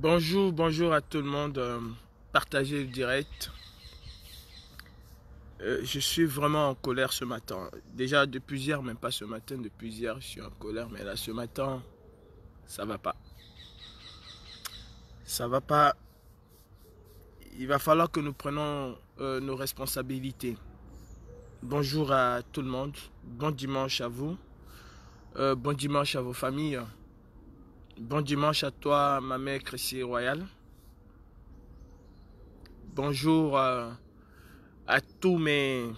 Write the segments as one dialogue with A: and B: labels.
A: Bonjour à tout le monde. Partagez le direct. Je suis vraiment en colère ce matin. Déjà depuis hier, même pas ce matin, depuis hier, je suis en colère. Mais là, ce matin, ça va pas. Ça va pas. Il va falloir que nous prenions nos responsabilités. Bonjour à tout le monde. Bon dimanche à vous. Bon dimanche à vos familles. Bon dimanche à toi, ma mère Chrissy Royal. Bonjour à tous mes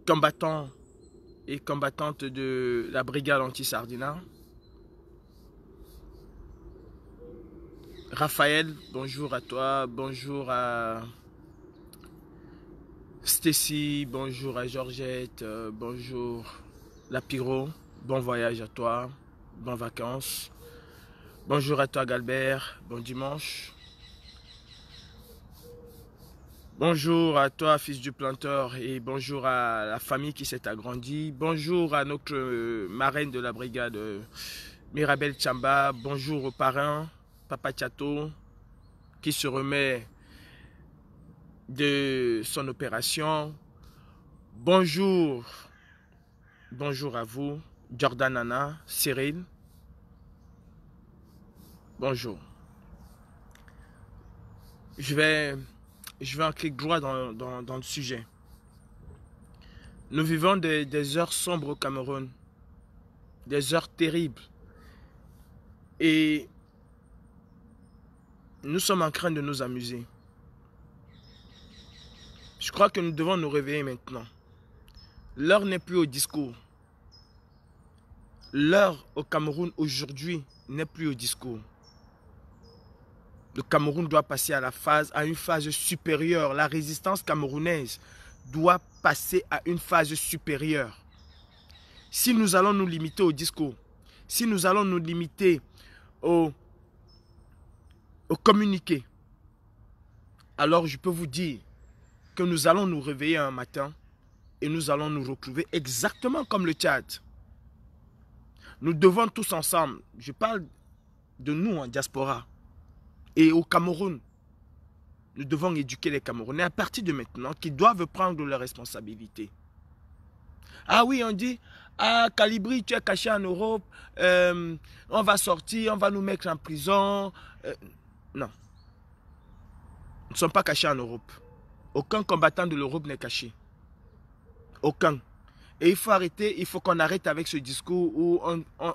A: combattants et combattantes de la brigade anti-Sardina. Raphaël, bonjour à toi, bonjour à Stacy, bonjour à Georgette, bonjour Lapiro, bon voyage à toi, bonnes vacances. Bonjour à toi Galbert, bon dimanche. Bonjour à toi fils du planteur et bonjour à la famille qui s'est agrandie. Bonjour à notre marraine de la brigade Mirabel Chamba. Bonjour au parrain Papa Chato qui se remet de son opération. Bonjour à vous Jordan Nana, Cyril. Bonjour. Je vais entrer droit dans le sujet. Nous vivons des heures sombres au Cameroun, des heures terribles. Et nous sommes en train de nous amuser. Je crois que nous devons nous réveiller maintenant. L'heure n'est plus au discours. L'heure au Cameroun aujourd'hui n'est plus au discours. Le Cameroun doit passer à une phase supérieure. La résistance camerounaise doit passer à une phase supérieure. Si nous allons nous limiter au discours, si nous allons nous limiter au communiqué, alors je peux vous dire que nous allons nous réveiller un matin et nous allons nous retrouver exactement comme le Tchad. Nous devons tous ensemble, je parle de nous en diaspora et au Cameroun, nous devons éduquer les Camerounais à partir de maintenant qui doivent prendre leurs responsabilités. Ah oui, on dit, ah Calibri, tu es caché en Europe, on va sortir, on va nous mettre en prison. Non, nous ne sommes pas cachés en Europe. Aucun combattant de l'Europe n'est caché. Aucun. Et il faut arrêter, il faut qu'on arrête avec ce discours où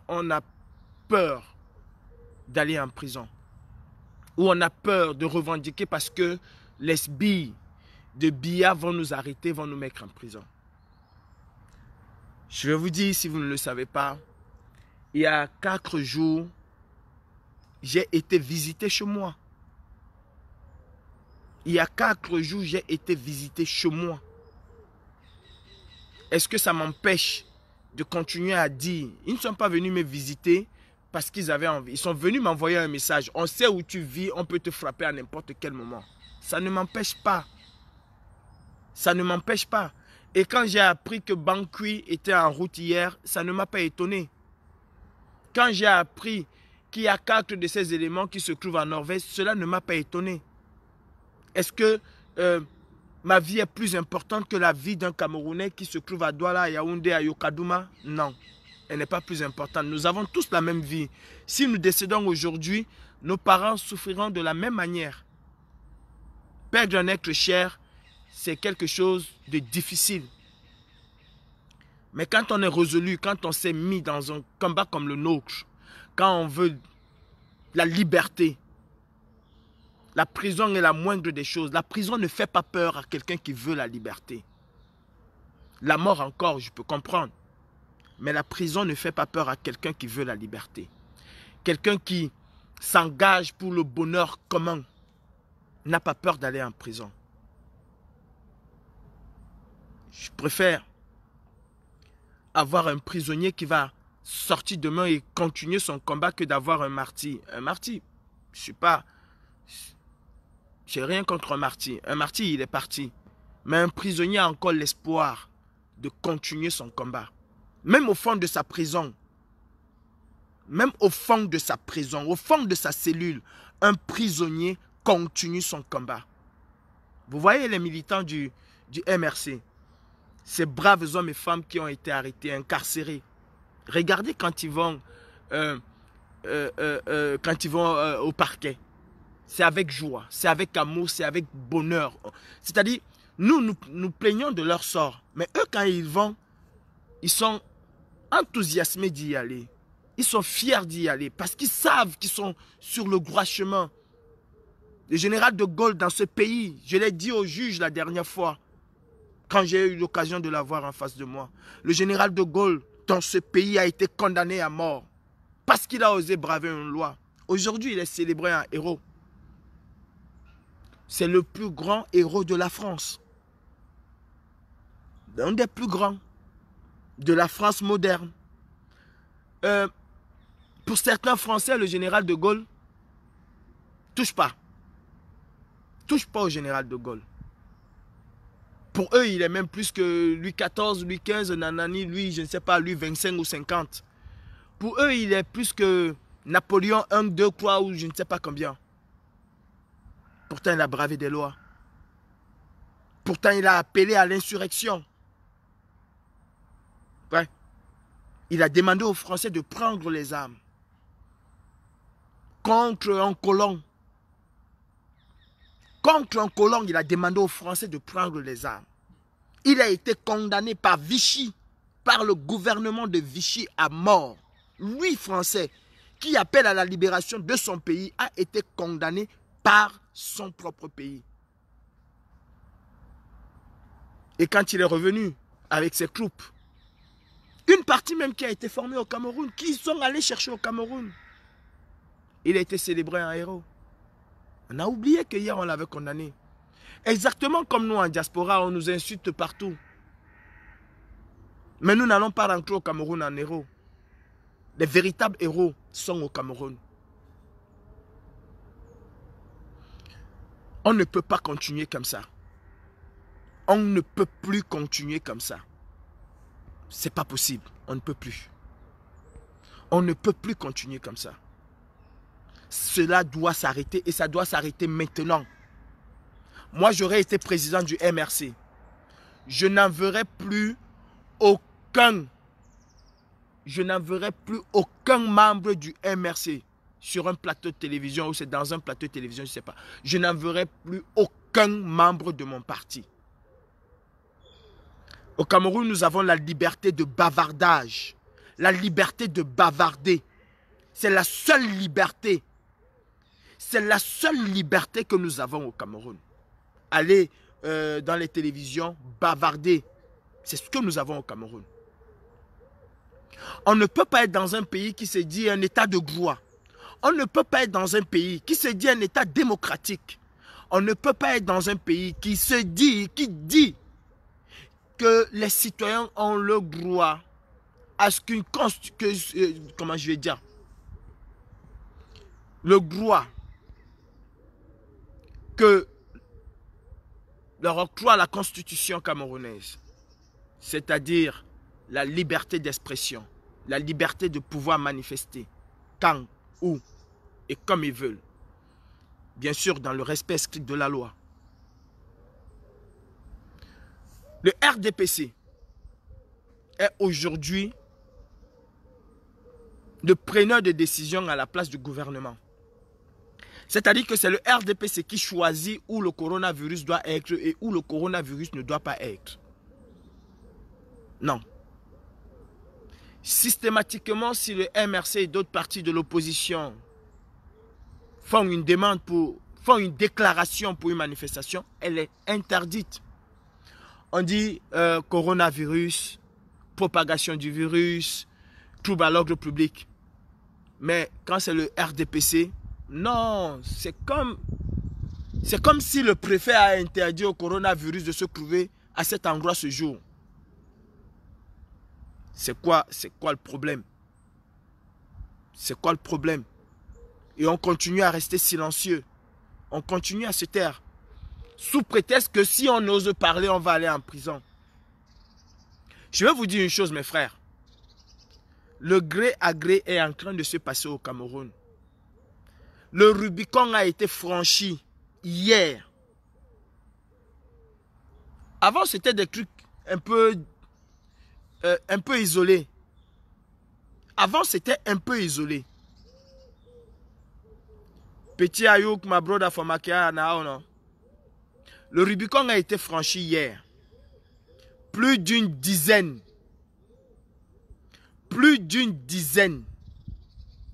A: on a peur d'aller en prison. Où on a peur de revendiquer parce que les billes de Biya vont nous arrêter, vont nous mettre en prison. Je vais vous dire, si vous ne le savez pas, il y a 4 jours, j'ai été visité chez moi. Il y a 4 jours, j'ai été visité chez moi. Est-ce que ça m'empêche de continuer à dire, ils ne sont pas venus me visiter parce qu'ils avaient envie. Ils sont venus m'envoyer un message. On sait où tu vis, on peut te frapper à n'importe quel moment. Ça ne m'empêche pas. Ça ne m'empêche pas. Et quand j'ai appris que Bankui était en route hier, ça ne m'a pas étonné. Quand j'ai appris qu'il y a 4 de ces éléments qui se trouvent en Norvège, cela ne m'a pas étonné. Est-ce que ma vie est plus importante que la vie d'un Camerounais qui se trouve à Douala, à Yaoundé, à Yokadouma? Non, elle n'est pas plus importante. Nous avons tous la même vie. Si nous décédons aujourd'hui, nos parents souffriront de la même manière. Perdre un être cher, c'est quelque chose de difficile. Mais quand on est résolu, quand on s'est mis dans un combat comme le nôtre, quand on veut la liberté, la prison est la moindre des choses. La prison ne fait pas peur à quelqu'un qui veut la liberté. La mort encore, je peux comprendre. Mais la prison ne fait pas peur à quelqu'un qui veut la liberté. Quelqu'un qui s'engage pour le bonheur commun n'a pas peur d'aller en prison. Je préfère avoir un prisonnier qui va sortir demain et continuer son combat que d'avoir un martyr. Un martyr, je ne suis pas... J'ai rien contre un martyr. Un martyr, il est parti. Mais un prisonnier a encore l'espoir de continuer son combat. Même au fond de sa prison. même au fond de sa prison, au fond de sa cellule, un prisonnier continue son combat. Vous voyez les militants du MRC, ces braves hommes et femmes qui ont été arrêtés, incarcérés. Regardez quand ils vont, au parquet. C'est avec joie, c'est avec amour, c'est avec bonheur. C'est-à-dire, nous plaignons de leur sort. Mais eux, quand ils vont, ils sont enthousiasmés d'y aller. Ils sont fiers d'y aller parce qu'ils savent qu'ils sont sur le droit chemin. Le général de Gaulle dans ce pays, je l'ai dit au juge la dernière fois, quand j'ai eu l'occasion de l'avoir en face de moi. Le général de Gaulle dans ce pays a été condamné à mort parce qu'il a osé braver une loi. Aujourd'hui, il est célébré un héros. C'est le plus grand héros de la France. L'un des plus grands de la France moderne. Pour certains Français, le général de Gaulle, touche pas au général de Gaulle. Pour eux, il est même plus que Louis XIV, Louis XV, nanani, lui, je ne sais pas, lui 25 ou 50. Pour eux, il est plus que Napoléon 1, 2, 3 ou je ne sais pas combien. Pourtant, il a bravé des lois. Pourtant, il a appelé à l'insurrection. Ouais. Il a demandé aux Français de prendre les armes contre un colon. Contre un colon, il a demandé aux Français de prendre les armes. Il a été condamné par Vichy, par le gouvernement de Vichy à mort. Lui, Français, qui appelle à la libération de son pays, a été condamné par son propre pays. Et quand il est revenu avec ses troupes, une partie même qui a été formée au Cameroun, qui sont allés chercher au Cameroun, il a été célébré un héros. On a oublié que hier on l'avait condamné. Exactement comme nous en diaspora, on nous insulte partout. Mais nous n'allons pas rentrer au Cameroun en héros. Les véritables héros sont au Cameroun. On ne peut pas continuer comme ça. On ne peut plus continuer comme ça. C'est pas possible. On ne peut plus. On ne peut plus continuer comme ça. Cela doit s'arrêter et ça doit s'arrêter maintenant. Moi, j'aurais été président du MRC. Je n'enverrai plus aucun membre du MRC sur un plateau de télévision ou c'est dans un plateau de télévision, je ne sais pas. Je n'enverrai plus aucun membre de mon parti. Au Cameroun, nous avons la liberté de bavardage. La liberté de bavarder. C'est la seule liberté. C'est la seule liberté que nous avons au Cameroun. Aller dans les télévisions, bavarder. C'est ce que nous avons au Cameroun. On ne peut pas être dans un pays qui se dit un état de droit. On ne peut pas être dans un pays qui se dit un état démocratique. On ne peut pas être dans un pays qui dit que les citoyens ont le droit à ce qu'une constitution, comment je vais dire, le droit que leur octroie la constitution camerounaise, c'est-à-dire la liberté d'expression, la liberté de pouvoir manifester quand, où et comme ils veulent. Bien sûr, dans le respect strict de la loi. Le RDPC est aujourd'hui le preneur de décision à la place du gouvernement. C'est-à-dire que c'est le RDPC qui choisit où le coronavirus doit être et où le coronavirus ne doit pas être. Non. Systématiquement, si le MRC et d'autres partis de l'opposition font une demande font une déclaration pour une manifestation, elle est interdite. On dit coronavirus, propagation du virus, trouble à l'ordre public. Mais quand c'est le RDPC, non, c'est comme si le préfet a interdit au coronavirus de se trouver à cet endroit ce jour. C'est quoi le problème? C'est quoi le problème? Et on continue à rester silencieux. On continue à se taire. Sous prétexte que si on ose parler, on va aller en prison. Je vais vous dire une chose, mes frères. Le gré à gré est en train de se passer au Cameroun. Le Rubicon a été franchi hier. Avant, c'était des trucs un peu isolés. Avant, c'était un peu isolé. Petit Ayouk, ma brother Fomakia, non. Le Rubicon a été franchi hier. Plus d'une dizaine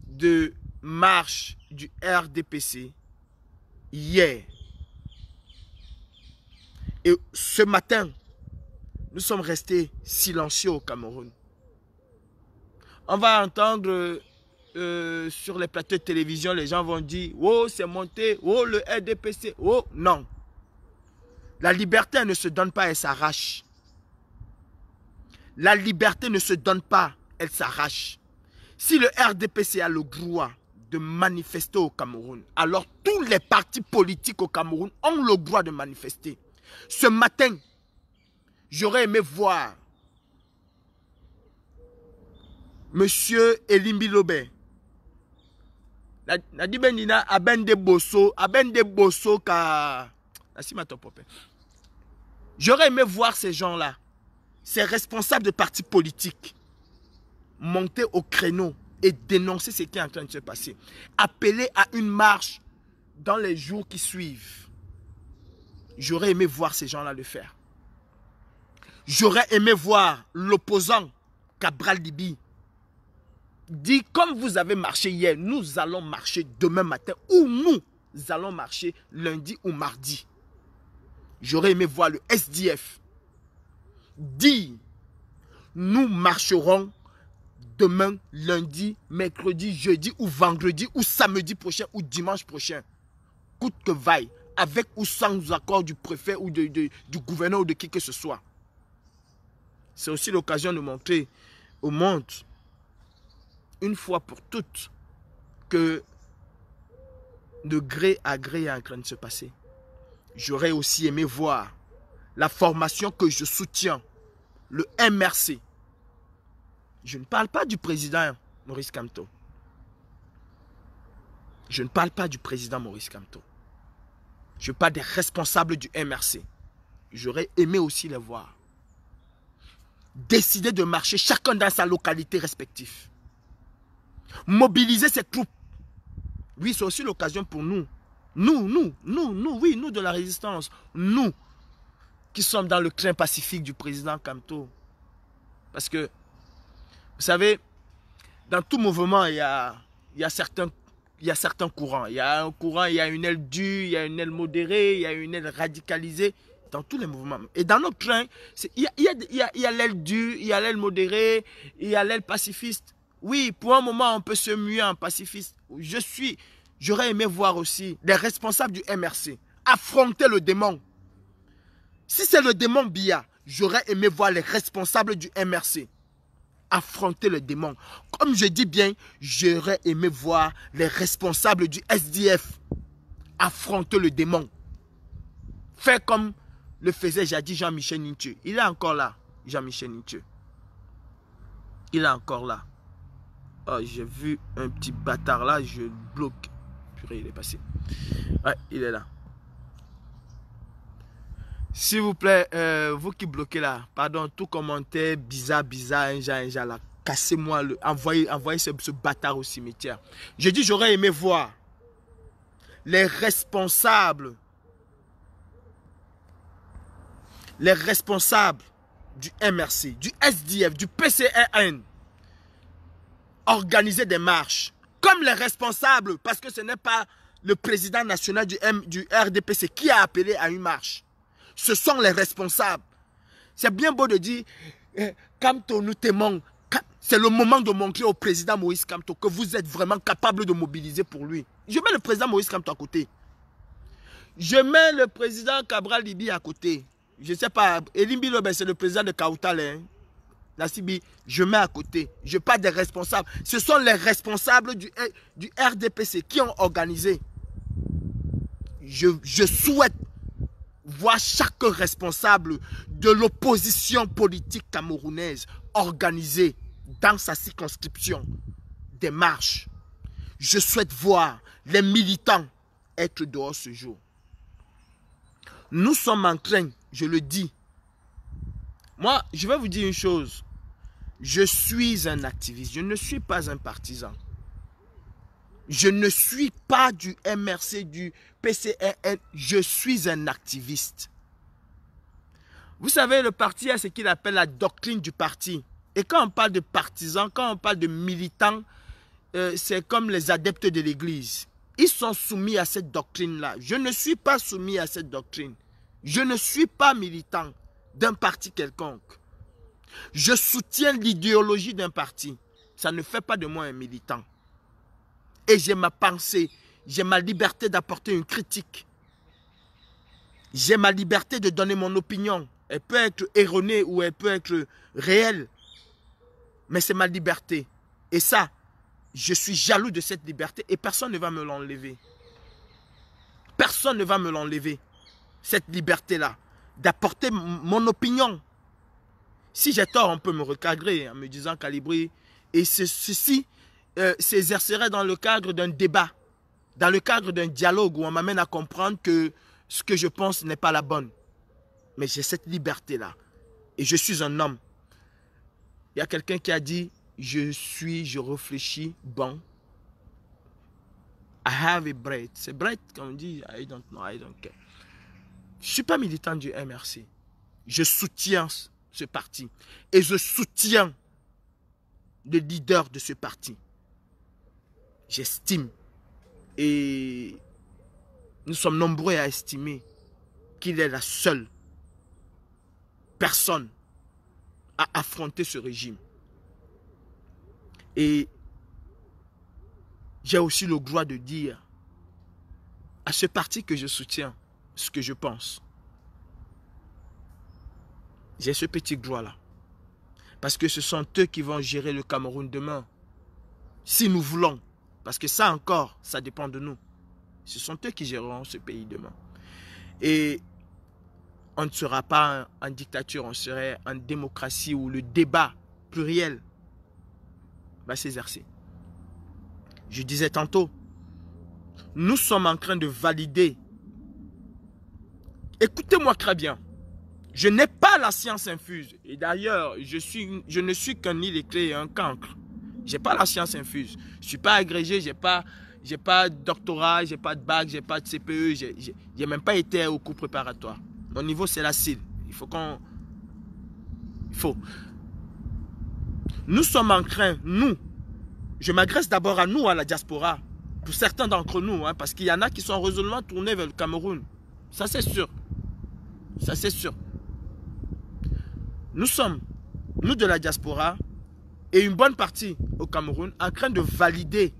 A: de marches du RDPC hier. Et ce matin, nous sommes restés silencieux au Cameroun. On va entendre sur les plateaux de télévision, les gens vont dire « Oh, c'est monté, oh, le RDPC, oh, non ». La liberté elle ne se donne pas, elle s'arrache. La liberté ne se donne pas, elle s'arrache. Si le RDPC a le droit de manifester au Cameroun, alors tous les partis politiques au Cameroun ont le droit de manifester. Ce matin, j'aurais aimé voir Monsieur Elimbi Lobé. J'aurais aimé voir ces gens-là, ces responsables de partis politiques, monter au créneau et dénoncer ce qui est en train de se passer. Appeler à une marche dans les jours qui suivent. J'aurais aimé voir ces gens-là le faire. J'aurais aimé voir l'opposant Cabral Libi dit comme vous avez marché hier, nous allons marcher demain matin ou nous allons marcher lundi ou mardi. J'aurais aimé voir le SDF dire nous marcherons demain, lundi, mercredi, jeudi ou vendredi ou samedi prochain ou dimanche prochain. Coûte que vaille, avec ou sans accord du préfet ou du gouverneur ou de qui que ce soit. C'est aussi l'occasion de montrer au monde, une fois pour toutes, que de gré à gré est en train de se passer. J'aurais aussi aimé voir la formation que je soutiens, le MRC. Je ne parle pas du président Maurice Kamto. Je ne parle pas du président Maurice Kamto. Je parle des responsables du MRC. J'aurais aimé aussi les voir. Décider de marcher chacun dans sa localité respective. Mobiliser ses troupes. Oui, c'est aussi l'occasion pour nous. Nous de la résistance. Nous qui sommes dans le train pacifique du président Kamto. Parce que, vous savez, dans tout mouvement, il y a certains courants. Il y a un courant, il y a une aile dure, il y a une aile modérée, il y a une aile radicalisée. Dans tous les mouvements. Et dans notre train, il y a l'aile dure, il y a l'aile modérée, il y a l'aile pacifiste. Oui, pour un moment, on peut se muer en pacifiste. J'aurais aimé voir aussi les responsables du MRC affronter le démon. Si c'est le démon Biya, j'aurais aimé voir les responsables du MRC affronter le démon. Comme je dis bien, j'aurais aimé voir les responsables du SDF affronter le démon. Faire comme le faisait jadis Jean-Michel Nintieu. Il est encore là, Jean-Michel Nintieu. Il est encore là. Oh, j'ai vu un petit bâtard là, je bloque. Purée, il est passé. Ouais, il est là. S'il vous plaît, vous qui bloquez là, pardon, tout commentaire bizarre, un genre là, cassez-moi le. Envoyez ce bâtard au cimetière. Je dis, j'aurais aimé voir les responsables du MRC, du SDF, du PCRN, organiser des marches. Comme les responsables, parce que ce n'est pas le président national du RDPC qui a appelé à une marche. Ce sont les responsables. C'est bien beau de dire, Kamto, nous t'aimons. C'est le moment de montrer au président Moïse Kamto que vous êtes vraiment capable de mobiliser pour lui. Je mets le président Moïse Kamto à côté. Je mets le président Cabral Libi à côté. Je ne sais pas, Elimbi Lobé, c'est le président de Kautal. Hein. Nassibi, je mets à côté. Je parle des responsables. Ce sont les responsables du RDPC qui ont organisé. Je souhaite voir chaque responsable de l'opposition politique camerounaise organiser dans sa circonscription des marches. Je souhaite voir les militants être dehors ce jour. Nous sommes en train, je le dis. Moi, je vais vous dire une chose. Je suis un activiste. Je ne suis pas un partisan. Je ne suis pas du MRC, du PCRN. Je suis un activiste. Vous savez, le parti a ce qu'il appelle la doctrine du parti. Et quand on parle de partisans, quand on parle de militants, c'est comme les adeptes de l'église. Ils sont soumis à cette doctrine-là. Je ne suis pas soumis à cette doctrine. Je ne suis pas militant d'un parti quelconque. Je soutiens l'idéologie d'un parti. Ça ne fait pas de moi un militant. Et j'ai ma pensée, j'ai ma liberté d'apporter une critique. J'ai ma liberté de donner mon opinion. Elle peut être erronée ou elle peut être réelle. Mais c'est ma liberté. Et ça, je suis jaloux de cette liberté et personne ne va me l'enlever. Personne ne va me l'enlever. Cette liberté-là, d'apporter mon opinion. Si j'ai tort, on peut me recadrer en me disant Calibri. Et ceci s'exercerait dans le cadre d'un débat, dans le cadre d'un dialogue où on m'amène à comprendre que ce que je pense n'est pas la bonne. Mais j'ai cette liberté-là. Et je suis un homme. Il y a quelqu'un qui a dit, je réfléchis, bon. I have a breath. C'est breath, comme on dit, I don't know, I don't care. Je ne suis pas militant du MRC. Je soutiens ce parti. Et je soutiens le leader de ce parti. J'estime. Et nous sommes nombreux à estimer qu'il est la seule personne à affronter ce régime. Et j'ai aussi le droit de dire à ce parti que je soutiens ce que je pense. J'ai ce petit droit-là. Parce que ce sont eux qui vont gérer le Cameroun demain. Si nous voulons. Parce que ça encore, ça dépend de nous. Ce sont eux qui géreront ce pays demain. Et on ne sera pas en dictature, on serait en démocratie où le débat pluriel va s'exercer. Je disais tantôt, nous sommes en train de valider. Écoutez-moi très bien. Je n'ai pas la science infuse. Et d'ailleurs, je ne suis qu'un illettré et un cancre. Je n'ai pas la science infuse. Je ne suis pas agrégé, je n'ai pas de doctorat, je n'ai pas de bac, je n'ai pas de CPE, je n'ai même pas été au cours préparatoire. Mon niveau, c'est la CIL. Il faut qu'on... Nous sommes en train, je m'adresse d'abord à nous, à la diaspora, pour certains d'entre nous, hein, parce qu'il y en a qui sont résolument tournés vers le Cameroun. Ça, c'est sûr. Ça, c'est sûr. Nous sommes, nous de la diaspora, et une bonne partie au Cameroun, en train de valider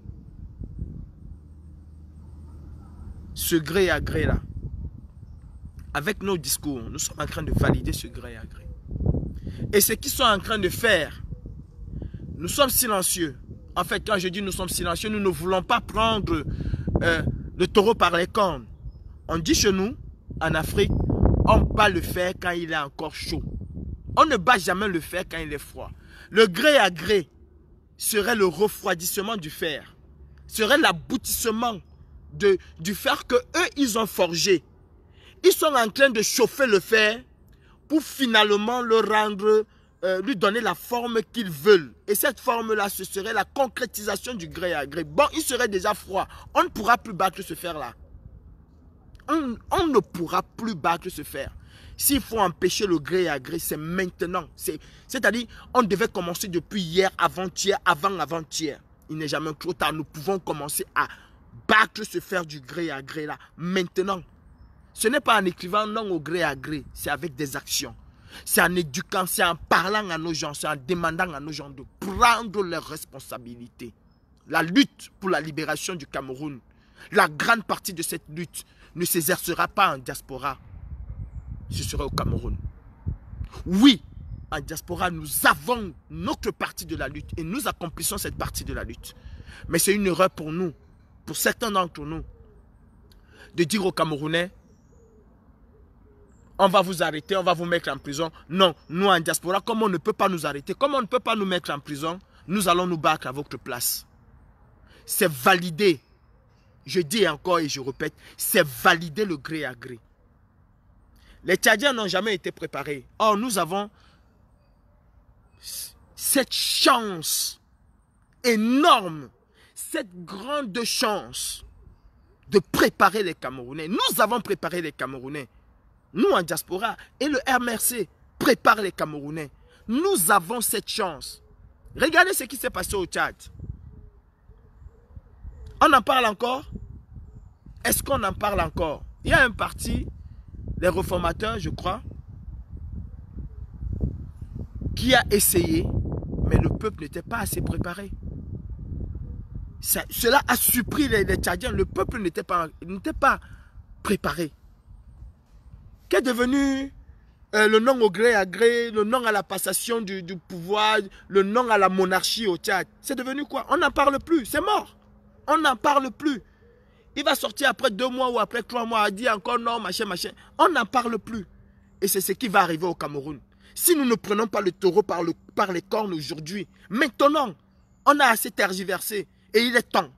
A: ce gré à gré là. Avec nos discours, nous sommes en train de valider ce gré à gré. Et ce qu'ils sont en train de faire, nous sommes silencieux. En fait, quand je dis nous sommes silencieux, nous ne voulons pas prendre le taureau par les cornes. On dit chez nous, en Afrique, on bat le fer quand il est encore chaud. On ne bat jamais le fer quand il est froid. Le gré à gré serait le refroidissement du fer. Serait l'aboutissement du fer que eux ils ont forgé. Ils sont en train de chauffer le fer pour finalement le rendre, lui donner la forme qu'ils veulent. Et cette forme-là, ce serait la concrétisation du gré à gré. Bon, il serait déjà froid. On ne pourra plus battre ce fer-là. On ne pourra plus battre ce fer. S'il faut empêcher le gré à gré, c'est maintenant. C'est-à-dire, on devait commencer depuis hier, avant-hier, avant-avant-hier. Il n'est jamais trop tard. Nous pouvons commencer à battre ce fer du gré à gré là, maintenant. Ce n'est pas en écrivant non au gré à gré, c'est avec des actions. C'est en éduquant, c'est en parlant à nos gens, c'est en demandant à nos gens de prendre leurs responsabilités. La lutte pour la libération du Cameroun, la grande partie de cette lutte ne s'exercera pas en diaspora. Ce sera au Cameroun. Oui, en diaspora, nous avons notre partie de la lutte et nous accomplissons cette partie de la lutte. Mais c'est une erreur pour nous, pour certains d'entre nous, de dire aux Camerounais, on va vous arrêter, on va vous mettre en prison. Non, nous en diaspora, comme on ne peut pas nous arrêter, comme on ne peut pas nous mettre en prison, nous allons nous battre à votre place. C'est validé. Je dis encore et je répète, c'est validé le gré à gré. Les Tchadiens n'ont jamais été préparés. Or, nous avons cette chance énorme, cette grande chance de préparer les Camerounais. Nous avons préparé les Camerounais. Nous en diaspora et le MRC prépare les Camerounais. Nous avons cette chance. Regardez ce qui s'est passé au Tchad. On en parle encore? Est-ce qu'on en parle encore? Il y a un parti, les réformateurs, je crois, qui a essayé, mais le peuple n'était pas assez préparé. Cela a surpris les Tchadiens. Le peuple n'était pas préparé. Qu'est devenu le non au gré à gré, le non à la passation du pouvoir, le non à la monarchie au Tchad? C'est devenu quoi? On n'en parle plus, c'est mort. On n'en parle plus. Il va sortir après 2 mois ou après 3 mois à dire encore non, machin, machin. On n'en parle plus. Et c'est ce qui va arriver au Cameroun. Si nous ne prenons pas le taureau par les cornes aujourd'hui, maintenant, on a assez tergiversé. Et il est temps,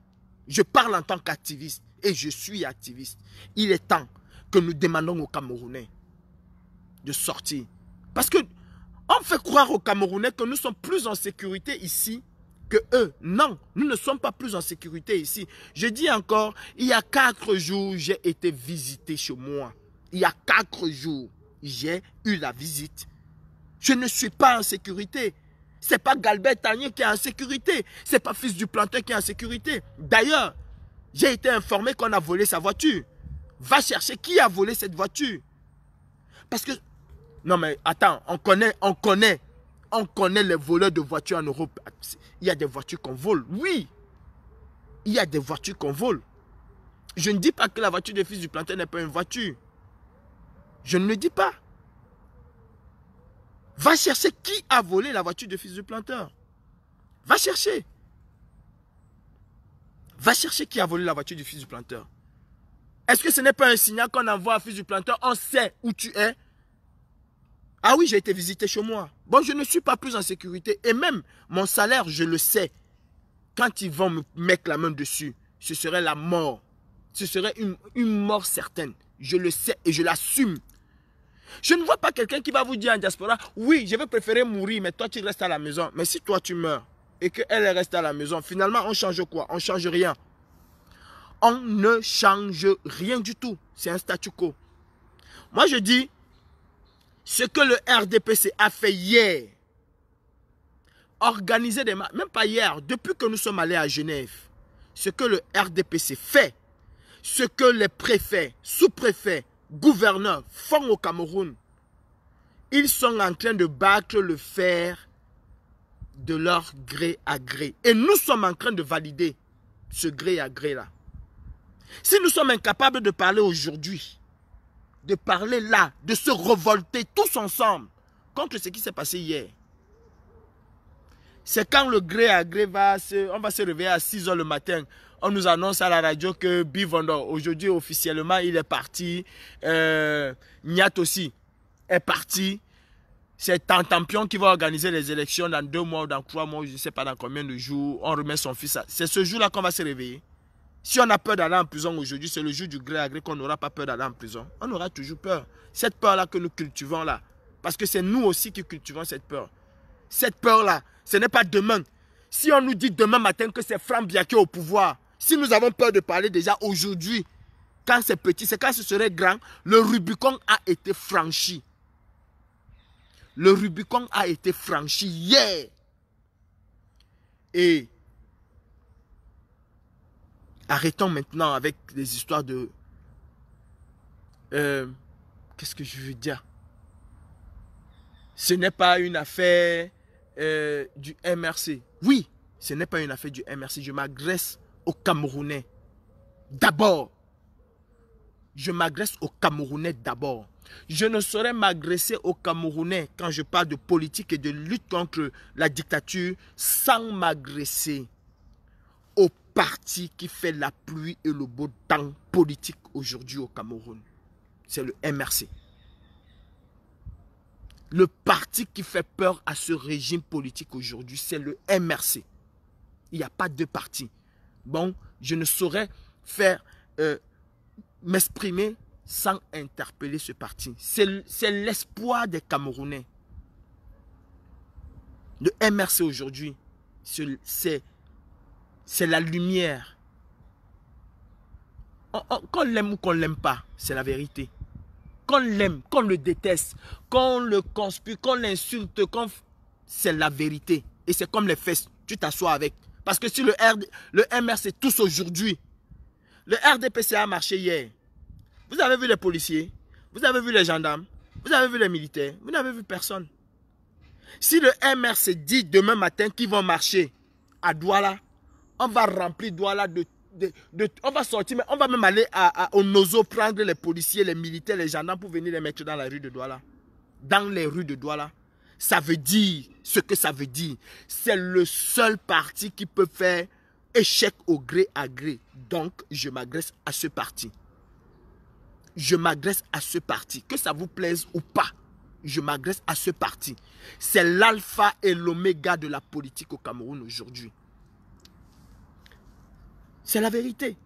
A: je parle en tant qu'activiste, et je suis activiste, il est temps que nous demandons aux Camerounais de sortir. Parce que on fait croire aux Camerounais que nous sommes plus en sécurité ici que eux. Non, nous ne sommes pas plus en sécurité ici. Je dis encore, il y a 4 jours, j'ai été visité chez moi. Il y a 4 jours, j'ai eu la visite. Je ne suis pas en sécurité. Ce n'est pas Galbert Tanier qui est en sécurité. Ce n'est pas Fils du Planteur qui est en sécurité. D'ailleurs, j'ai été informé qu'on a volé sa voiture. Va chercher qui a volé cette voiture. Parce que... Non mais attends, on connaît les voleurs de voitures en Europe. Il y a des voitures qu'on vole. Oui. Il y a des voitures qu'on vole. Je ne dis pas que la voiture de Fils du Planteur n'est pas une voiture. Je ne le dis pas. Va chercher qui a volé la voiture de Fils du Planteur. Va chercher. Va chercher qui a volé la voiture du Fils du Planteur. Est-ce que ce n'est pas un signal qu'on envoie à Fils du Planteur? On sait où tu es. Ah oui, j'ai été visité chez moi. Bon, je ne suis pas plus en sécurité. Et même mon salaire, je le sais. Quand ils vont me mettre la main dessus, ce serait la mort. Ce serait une mort certaine. Je le sais et je l'assume. Je ne vois pas quelqu'un qui va vous dire en diaspora, oui, je vais préférer mourir, mais toi tu restes à la maison. Mais si toi tu meurs et qu'elle reste à la maison, finalement on change quoi? On ne change rien. On ne change rien du tout. C'est un statu quo. Moi je dis, ce que le RDPC a fait hier, organiser des marches, même pas hier, depuis que nous sommes allés à Genève, ce que le RDPC fait, ce que les préfets, sous-préfets, gouverneurs font au Cameroun, ils sont en train de battre le fer de leur gré à gré. Et nous sommes en train de valider ce gré à gré là. Si nous sommes incapables de parler aujourd'hui, de parler là, de se révolter tous ensemble contre ce qui s'est passé hier, c'est quand le gré à gré on va se réveiller à 6 h le matin. On nous annonce à la radio que Bivondo, aujourd'hui officiellement, il est parti. Niat aussi est parti. C'est Tantampion qui va organiser les élections dans 2 mois ou dans 3 mois, je ne sais pas dans combien de jours. On remet son fils. C'est ce jour-là qu'on va se réveiller. Si on a peur d'aller en prison aujourd'hui, c'est le jour du gré à gré qu'on n'aura pas peur d'aller en prison. On aura toujours peur. Cette peur-là que nous cultivons là. Parce que c'est nous aussi qui cultivons cette peur. Cette peur-là, ce n'est pas demain. Si on nous dit demain matin que c'est Franck Biaké au pouvoir, si nous avons peur de parler déjà aujourd'hui, quand c'est petit, c'est quand ce serait grand, le Rubicon a été franchi. Le Rubicon a été franchi hier. Et arrêtons maintenant avec les histoires de... qu'est-ce que je veux dire? Ce n'est pas une affaire du MRC. Oui, ce n'est pas une affaire du MRC. Je m'adresse aux Camerounais. D'abord. Je m'adresse aux Camerounais d'abord. Je ne saurais m'adresser aux Camerounais quand je parle de politique et de lutte contre la dictature sans m'adresser au parti qui fait la pluie et le beau temps politique aujourd'hui au Cameroun. C'est le MRC. Le parti qui fait peur à ce régime politique aujourd'hui, c'est le MRC. Il n'y a pas de parti. Bon, je ne saurais faire m'exprimer sans interpeller ce parti. C'est l'espoir des Camerounais. Le MRC aujourd'hui, c'est la lumière. Qu'on l'aime ou qu'on ne l'aime pas, c'est la vérité. Qu'on l'aime, qu'on le déteste, qu'on le conspire, qu'on l'insulte, c'est la vérité. Et c'est comme les fesses, tu t'assois avec. Parce que si le MRC tous aujourd'hui, le RDPC a marché hier. Vous avez vu les policiers, vous avez vu les gendarmes, vous avez vu les militaires, vous n'avez vu personne. Si le MRC dit demain matin qu'ils vont marcher à Douala, on va remplir Douala on va sortir, mais on va même aller au Nozo prendre les policiers, les militaires, les gendarmes pour venir les mettre dans la rue de Douala. Dans les rues de Douala. Ça veut dire ce que ça veut dire. C'est le seul parti qui peut faire échec au gré à gré. Donc, je m'adresse à ce parti. Je m'adresse à ce parti. Que ça vous plaise ou pas, je m'adresse à ce parti. C'est l'alpha et l'oméga de la politique au Cameroun aujourd'hui. C'est la vérité.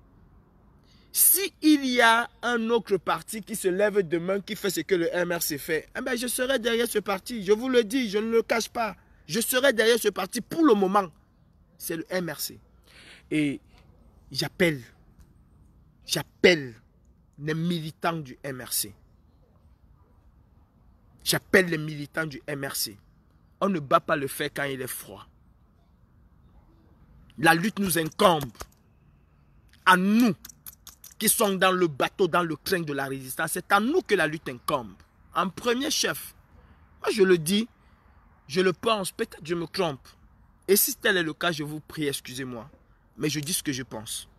A: Si il y a un autre parti qui se lève demain, qui fait ce que le MRC fait, eh bien, je serai derrière ce parti. Je vous le dis, je ne le cache pas. Je serai derrière ce parti pour le moment. C'est le MRC. Et j'appelle les militants du MRC. J'appelle les militants du MRC. On ne bat pas le fer quand il est froid. La lutte nous incombe. À nous qui sommes dans le bateau, dans le train de la résistance, c'est à nous que la lutte incombe. En premier chef. Moi je le dis, je le pense, peut-être je me trompe. Et si tel est le cas, je vous prie, excusez-moi. Mais je dis ce que je pense.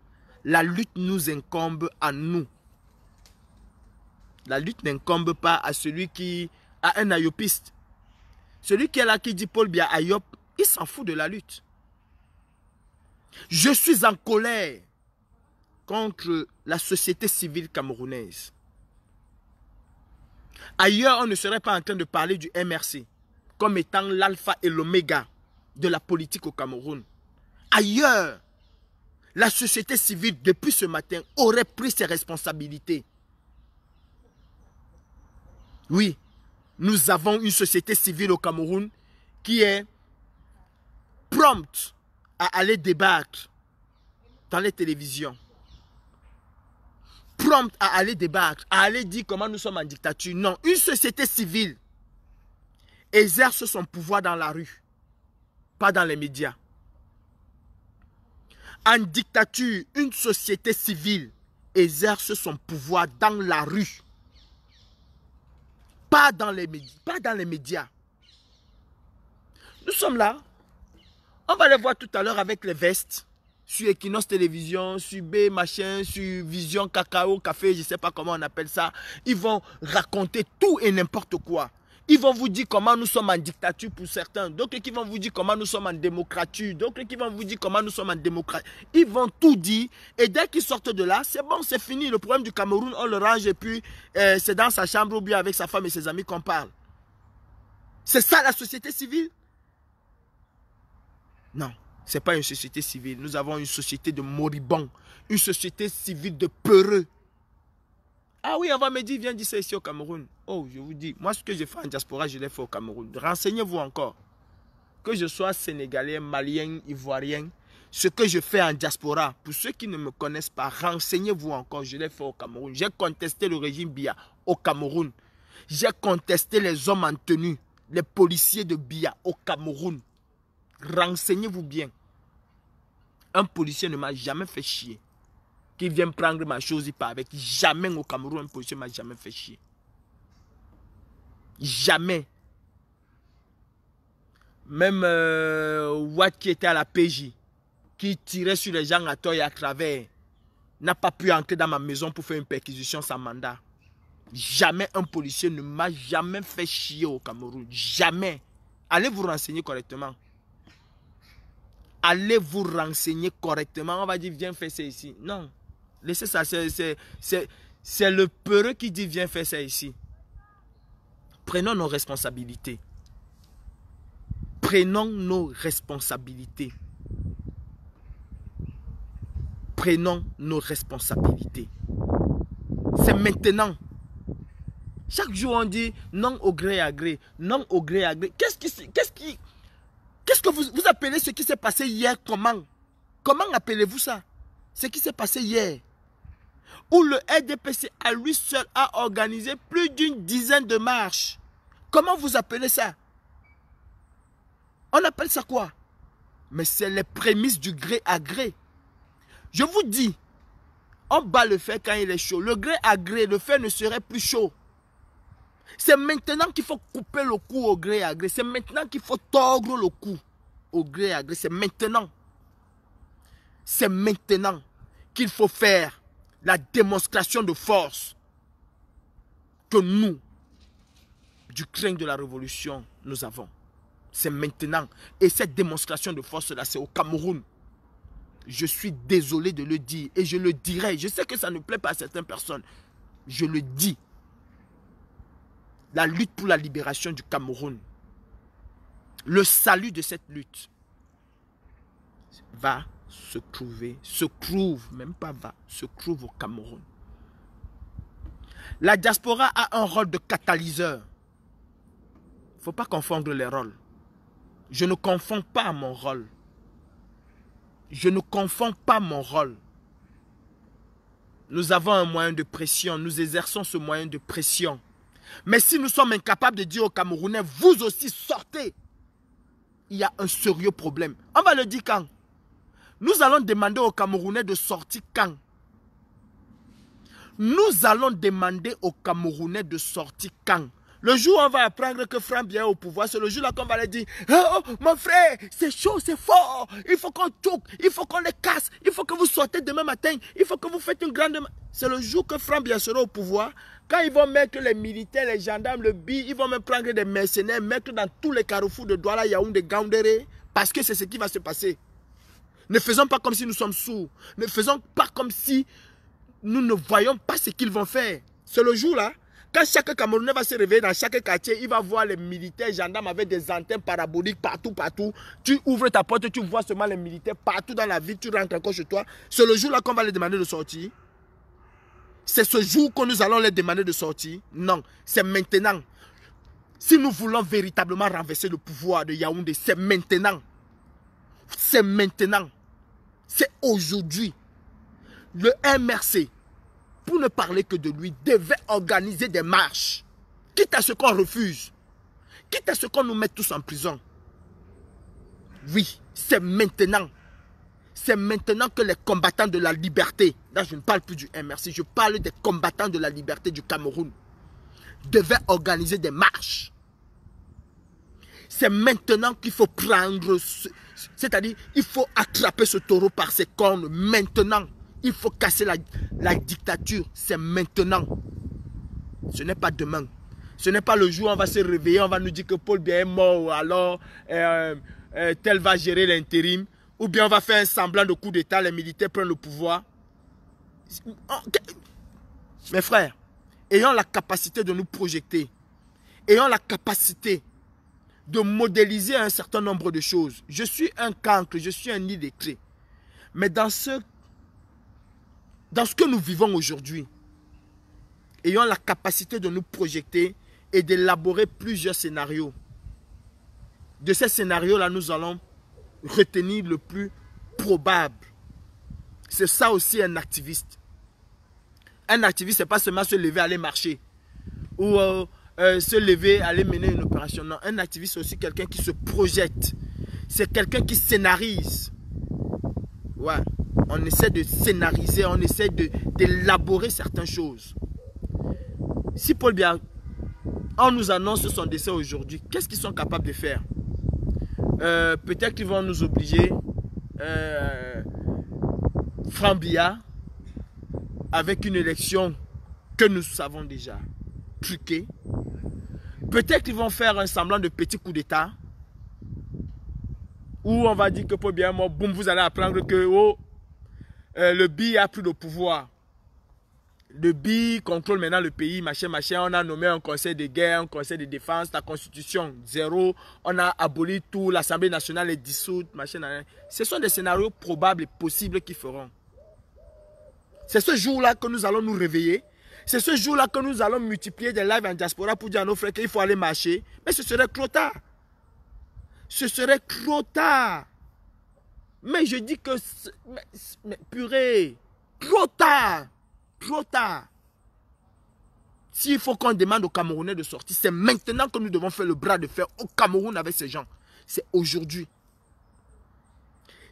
A: La lutte nous incombe à nous. La lutte n'incombe pas à celui qui a un ayopiste. Celui qui est là, qui dit Paul Biya Ayop, il s'en fout de la lutte. Je suis en colère contre la société civile camerounaise. Ailleurs, on ne serait pas en train de parler du MRC comme étant l'alpha et l'oméga de la politique au Cameroun. Ailleurs, la société civile, depuis ce matin, aurait pris ses responsabilités. Oui, nous avons une société civile au Cameroun qui est prompte à aller débattre dans les télévisions. Prompte à aller débattre, à aller dire comment nous sommes en dictature. Non, une société civile exerce son pouvoir dans la rue, pas dans les médias. En dictature, une société civile exerce son pouvoir dans la rue, pas dans les médias. Nous sommes là. On va les voir tout à l'heure avec les vestes. Sur Equinox Télévision, sur B, machin, sur Vision, Cacao, Café, je ne sais pas comment on appelle ça. Ils vont raconter tout et n'importe quoi. Ils vont vous dire comment nous sommes en dictature pour certains. D'autres qui vont vous dire comment nous sommes en démocratie. D'autres qui vont vous dire comment nous sommes en démocratie. Ils vont tout dire. Et dès qu'ils sortent de là, c'est bon, c'est fini. Le problème du Cameroun, on le range et puis c'est dans sa chambre ou bien avec sa femme et ses amis qu'on parle. C'est ça la société civile? Non. Ce n'est pas une société civile. Nous avons une société de moribonds. Une société civile de peureux. Ah oui, on va me dire, viens dire ça ici au Cameroun. Oh, je vous dis, moi ce que je fais en diaspora, je l'ai fait au Cameroun. Renseignez-vous encore. Que je sois sénégalais, malien, ivoirien, ce que je fais en diaspora, pour ceux qui ne me connaissent pas, renseignez-vous encore, je l'ai fait au Cameroun. J'ai contesté le régime Biya au Cameroun. J'ai contesté les hommes en tenue, les policiers de Biya au Cameroun. Renseignez-vous bien. Un policier ne m'a jamais fait chier. Qui vient prendre ma chose, il part avec. Jamais au Cameroun, un policier ne m'a jamais fait chier. Jamais. Même Watt qui était à la PJ, qui tirait sur les gens à tort et à travers, n'a pas pu entrer dans ma maison pour faire une perquisition sans mandat. Jamais un policier ne m'a jamais fait chier au Cameroun. Jamais. Allez vous renseigner correctement. Allez vous renseigner correctement. On va dire, viens faire ça ici. Non. Laissez ça. C'est le peureux qui dit, viens faire ça ici. Prenons nos responsabilités. Prenons nos responsabilités. Prenons nos responsabilités. C'est maintenant. Chaque jour on dit non au gré à gré, non au gré à gré. Qu'est-ce que vous appelez ce qui s'est passé hier comment? Comment appelez-vous ça? Ce qui s'est passé hier. Où le RDPC à lui seul a organisé plus d'une dizaine de marches. Comment vous appelez ça? On appelle ça quoi? Mais c'est les prémices du gré à gré. Je vous dis, on bat le fer quand il est chaud. Le gré à gré, le fer ne serait plus chaud. C'est maintenant qu'il faut couper le cou au gré à gré. C'est maintenant qu'il faut tordre le cou au gré à gré. C'est maintenant. C'est maintenant qu'il faut faire la démonstration de force que nous, du crin de la révolution, nous avons. C'est maintenant. Et cette démonstration de force-là, c'est au Cameroun. Je suis désolé de le dire et je le dirai. Je sais que ça ne plaît pas à certaines personnes. Je le dis. La lutte pour la libération du Cameroun, le salut de cette lutte va se trouve au Cameroun. La diaspora a un rôle de catalyseur. Il ne faut pas confondre les rôles. Je ne confonds pas mon rôle. Je ne confonds pas mon rôle. Nous avons un moyen de pression. Nous exerçons ce moyen de pression. Mais si nous sommes incapables de dire aux Camerounais, vous aussi sortez, il y a un sérieux problème. On va le dire quand? Nous allons demander aux Camerounais de sortir quand? Nous allons demander aux Camerounais de sortir quand? Le jour où on va apprendre que Franck Biya est au pouvoir, c'est le jour là qu'on va leur dire oh, mon frère, c'est chaud, c'est fort, il faut qu'on choque, il faut qu'on les casse, il faut que vous sortez demain matin, il faut que vous faites une grande... C'est le jour que Franck Biya sera au pouvoir, quand ils vont mettre les militaires, les gendarmes, le BI, ils vont même prendre des mercenaires, mettre dans tous les carrefours de Douala, Yaoundé, Gaoundéré, parce que c'est ce qui va se passer. Ne faisons pas comme si nous sommes sourds, ne faisons pas comme si nous ne voyons pas ce qu'ils vont faire. C'est le jour là. Quand chaque Camerounais va se réveiller dans chaque quartier, il va voir les militaires, gendarmes avec des antennes paraboliques partout. Tu ouvres ta porte, tu vois seulement les militaires partout dans la ville, tu rentres encore chez toi. C'est le jour là qu'on va les demander de sortir. C'est ce jour que nous allons les demander de sortir. Non, c'est maintenant. Si nous voulons véritablement renverser le pouvoir de Yaoundé, c'est maintenant. C'est maintenant. C'est aujourd'hui. Le MRC, pour ne parler que de lui, devait organiser des marches. Quitte à ce qu'on refuse. Quitte à ce qu'on nous mette tous en prison. Oui, c'est maintenant. C'est maintenant que les combattants de la liberté, là je ne parle plus du MRC, je parle des combattants de la liberté du Cameroun, devaient organiser des marches. C'est maintenant qu'il faut prendre, c'est-à-dire il faut attraper ce taureau par ses cornes maintenant. Il faut casser la dictature, c'est maintenant. Ce n'est pas demain. Ce n'est pas le jour où on va se réveiller, on va nous dire que Paul Biya est mort, ou alors tel va gérer l'intérim, ou bien on va faire un semblant de coup d'état, les militaires prennent le pouvoir. Mes frères, ayons la capacité de nous projeter, ayons la capacité de modéliser un certain nombre de choses. Je suis un cancre, je suis un illettré. Mais dans ce que nous vivons aujourd'hui, ayons la capacité de nous projeter et d'élaborer plusieurs scénarios. De ces scénarios-là, nous allons retenir le plus probable. C'est ça aussi un activiste. Un activiste, ce n'est pas seulement se lever, aller marcher. Ou se lever, aller mener une opération. Non, un activiste, c'est aussi quelqu'un qui se projette. C'est quelqu'un qui scénarise. Ouais. On essaie de scénariser, on essaie d'élaborer certaines choses. Si Paul Biya, on nous annonce son décès aujourd'hui, qu'est-ce qu'ils sont capables de faire? Peut-être qu'ils vont nous obliger, Franck Biya, avec une élection que nous savons déjà truquée. Peut-être qu'ils vont faire un semblant de petit coup d'état, où on va dire que Paul Biya est mort, boum, vous allez apprendre que... Oh, le BI a pris le pouvoir. Le BI contrôle maintenant le pays, machin, machin. On a nommé un conseil de guerre, un conseil de défense, la constitution, zéro. On a aboli tout, l'Assemblée nationale est dissoute, machin, machin. Ce sont des scénarios probables et possibles qui feront. C'est ce jour-là que nous allons nous réveiller. C'est ce jour-là que nous allons multiplier des lives en diaspora pour dire à nos frères qu'il faut aller marcher. Mais ce serait trop tard. Ce serait trop tard. Mais je dis que... Mais purée, trop tard. Trop tard. S'il faut qu'on demande aux Camerounais de sortir, c'est maintenant que nous devons faire le bras de fer au Cameroun avec ces gens. C'est aujourd'hui.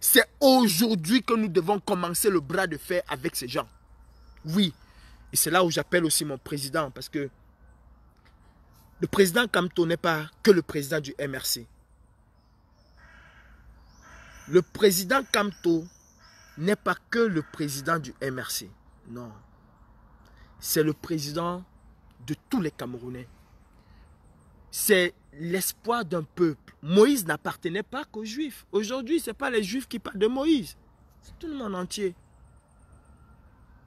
A: C'est aujourd'hui que nous devons commencer le bras de fer avec ces gens. Oui. Et c'est là où j'appelle aussi mon président. Parce que le président Kamto n'est pas que le président du MRC. Le président Kamto n'est pas que le président du MRC. Non. C'est le président de tous les Camerounais. C'est l'espoir d'un peuple. Moïse n'appartenait pas qu'aux Juifs. Aujourd'hui, ce n'est pas les Juifs qui parlent de Moïse. C'est tout le monde entier.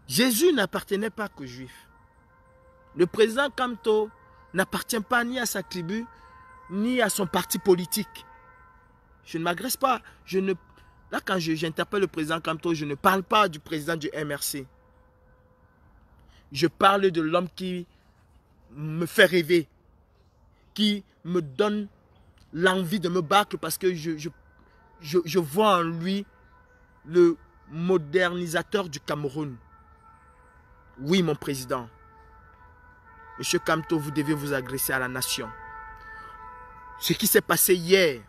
A: Jésus n'appartenait pas qu'aux Juifs. Le président Kamto n'appartient pas ni à sa tribu, ni à son parti politique. Je ne m'agresse pas. Là, quand j'interpelle le président Kamto, je ne parle pas du président du MRC. Je parle de l'homme qui me fait rêver, qui me donne l'envie de me battre parce que je vois en lui le modernisateur du Cameroun. Oui, mon président. Monsieur Kamto, vous devez vous agresser à la nation. Ce qui s'est passé hier,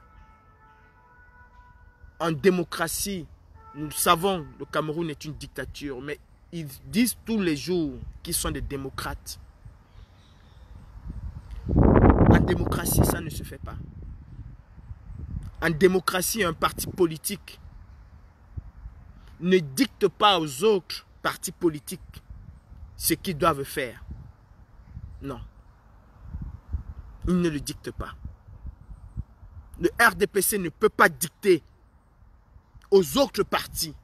A: en démocratie, nous savons que le Cameroun est une dictature, mais ils disent tous les jours qu'ils sont des démocrates. En démocratie, ça ne se fait pas. En démocratie, un parti politique ne dicte pas aux autres partis politiques ce qu'ils doivent faire. Non. Ils ne le dictent pas. Le RDPC ne peut pas dicter aux autres partis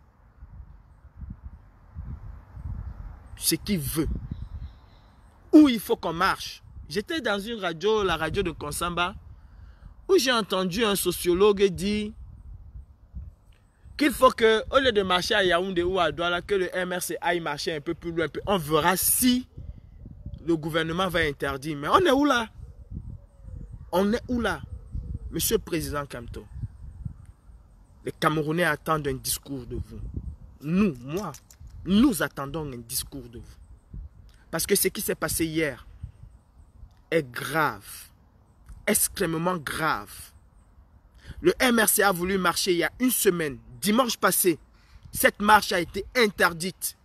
A: ce qu'il veut. Où il faut qu'on marche. J'étais dans une radio, la radio de Konsamba, où j'ai entendu un sociologue dire qu'il faut que, au lieu de marcher à Yaoundé ou à Douala, que le MRC aille marcher un peu plus loin. On verra si le gouvernement va interdire. Mais on est où là? On est où là? Monsieur le Président Kamto, les Camerounais attendent un discours de vous. Nous attendons un discours de vous. Parce que ce qui s'est passé hier est grave, extrêmement grave. Le MRC a voulu marcher il y a une semaine, dimanche passé. Cette marche a été interdite.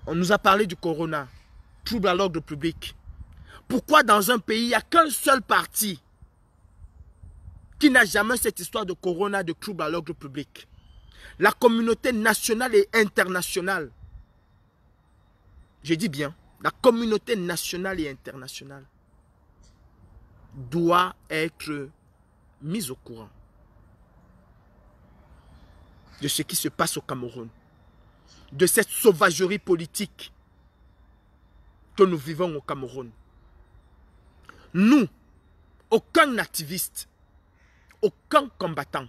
A: On nous a parlé du corona, trouble à l'ordre public. Pourquoi dans un pays, il n'y a qu'un seul parti qui n'a jamais cette histoire de corona, de trouble à l'ordre public? La communauté nationale et internationale, je dis bien, la communauté nationale et internationale doit être mise au courant de ce qui se passe au Cameroun, de cette sauvagerie politique que nous vivons au Cameroun. Nous, aucun activiste, aucun combattant,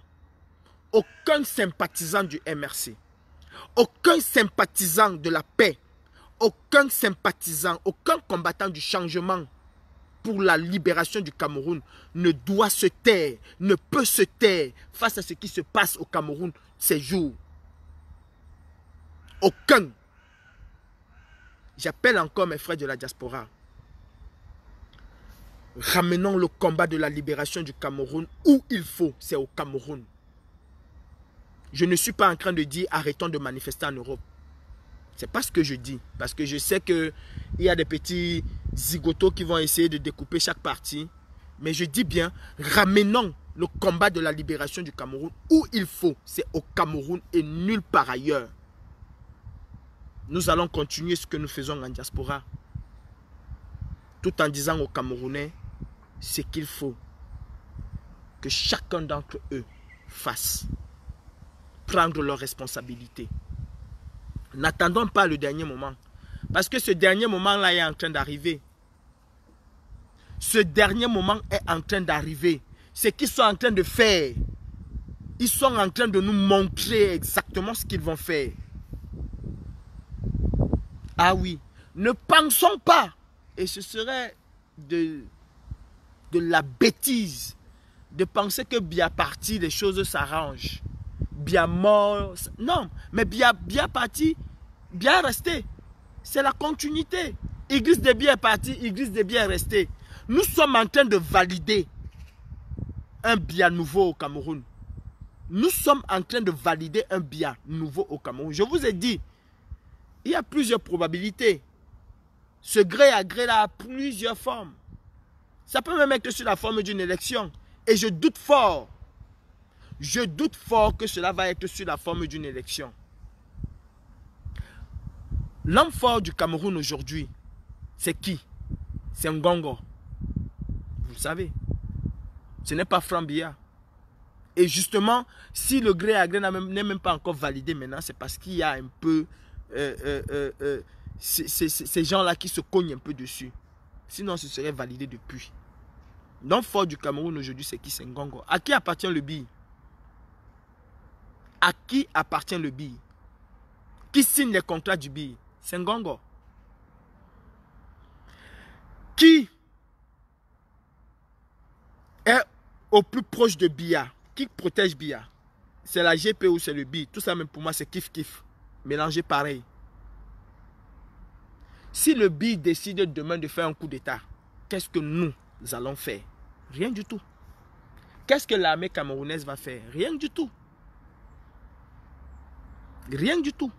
A: aucun sympathisant du MRC, aucun sympathisant de la paix, aucun sympathisant, aucun combattant du changement pour la libération du Cameroun ne doit se taire, ne peut se taire face à ce qui se passe au Cameroun ces jours. Aucun. J'appelle encore mes frères de la diaspora. Ramenons le combat de la libération du Cameroun où il faut, c'est au Cameroun. Je ne suis pas en train de dire arrêtons de manifester en Europe. Ce n'est pas ce que je dis. Parce que je sais qu'il y a des petits zigotos qui vont essayer de découper chaque partie. Mais je dis bien, ramenons le combat de la libération du Cameroun où il faut. C'est au Cameroun et nulle part ailleurs. Nous allons continuer ce que nous faisons en diaspora. Tout en disant aux Camerounais ce qu'il faut que chacun d'entre eux fasse. Prendre leurs responsabilités. N'attendons pas le dernier moment. Parce que ce dernier moment-là est en train d'arriver. Ce dernier moment est en train d'arriver. Ce qu'ils sont en train de faire, ils sont en train de nous montrer exactement ce qu'ils vont faire. Ah oui, ne pensons pas, et ce serait de la bêtise, de penser que bien parti, les choses s'arrangent. Bien mort, non, mais bien parti, bien resté. C'est la continuité. Idriss Déby est parti, Idriss Déby est resté. Nous sommes en train de valider un bien nouveau au Cameroun. Nous sommes en train de valider un bien nouveau au Cameroun. Je vous ai dit, il y a plusieurs probabilités. Ce gré à gré là a plusieurs formes. Ça peut même être sur la forme d'une élection. Et je doute fort que cela va être sur la forme d'une élection. L'homme fort du Cameroun aujourd'hui, c'est qui? C'est Ngongo. Vous le savez. Ce n'est pas Franck Biya. Et justement, si le gré à gré n'est même pas encore validé maintenant, c'est parce qu'il y a un peu ces gens-là qui se cognent un peu dessus. Sinon, ce serait validé depuis. L'homme fort du Cameroun aujourd'hui, c'est qui? C'est Ngongo. À qui appartient le BI? À qui appartient le BI? Qui signe les contrats du BI? C'est Ngongo. Qui est au plus proche de Biya? Qui protège Biya? C'est la GP ou c'est le BI? Tout ça même pour moi c'est kiff. Mélangé pareil. Si le BI décide demain de faire un coup d'état, qu'est-ce que nous allons faire? Rien du tout. Qu'est-ce que l'armée camerounaise va faire? Rien du tout. Rien du tout.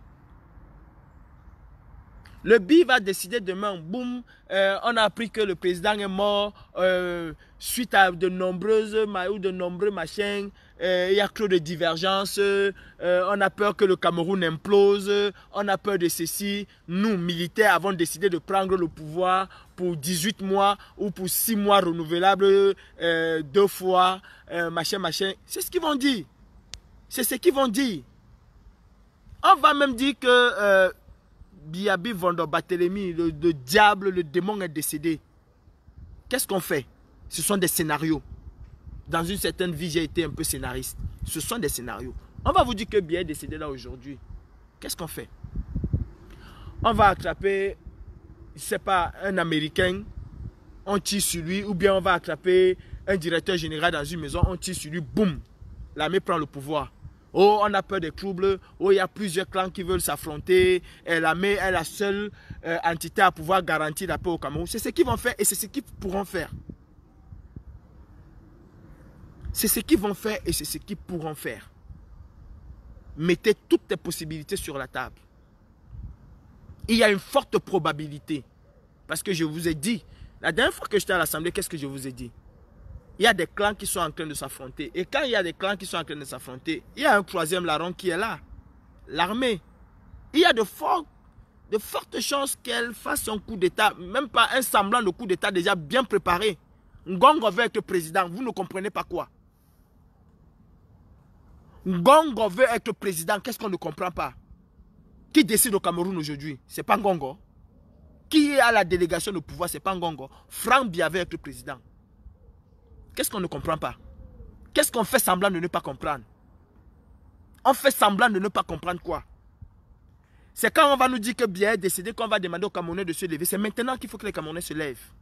A: Le BI va décider demain, boum, on a appris que le président est mort suite à de nombreux machins, il y a trop de divergences, on a peur que le Cameroun implose, on a peur de ceci. Nous, militaires, avons décidé de prendre le pouvoir pour 18 mois ou pour 6 mois renouvelables 2 fois, machin. C'est ce qu'ils vont dire. C'est ce qu'ils vont dire. On va même dire que Biabi Vondo Barthélemy, le diable, le démon est décédé. Qu'est-ce qu'on fait? Ce sont des scénarios. Dans une certaine vie, j'ai été un peu scénariste. Ce sont des scénarios. On va vous dire que Biya est décédé là aujourd'hui. Qu'est-ce qu'on fait? On va attraper, je ne sais pas, un Américain, on tire sur lui, ou bien on va attraper un directeur général dans une maison, on tire sur lui, boum, l'armée prend le pouvoir. Oh, on a peur des troubles. Oh, il y a plusieurs clans qui veulent s'affronter. L'armée est la seule entité à pouvoir garantir la paix au Cameroun. C'est ce qu'ils vont faire et c'est ce qu'ils pourront faire. C'est ce qu'ils vont faire et c'est ce qu'ils pourront faire. Mettez toutes les possibilités sur la table. Il y a une forte probabilité. Parce que je vous ai dit, la dernière fois que j'étais à l'Assemblée, qu'est-ce que je vous ai dit? Il y a des clans qui sont en train de s'affronter. Et quand il y a des clans qui sont en train de s'affronter, il y a un troisième larron qui est là. L'armée. Il y a de fortes chances qu'elle fasse un coup d'État. Même pas un semblant de coup d'État déjà bien préparé. Ngongo veut être président. Vous ne comprenez pas quoi? Ngongo veut être président. Qu'est-ce qu'on ne comprend pas? Qui décide au Cameroun aujourd'hui? Ce n'est pas Ngongo. Qui a la délégation de pouvoir? Ce n'est pas Ngongo. Franck Biya veut être président. Qu'est-ce qu'on ne comprend pas? Qu'est-ce qu'on fait semblant de ne pas comprendre? On fait semblant de ne pas comprendre quoi? C'est quand on va nous dire que Biya est décédé qu'on va demander aux Camerounais de se lever. C'est maintenant qu'il faut que les Camerounais se lèvent.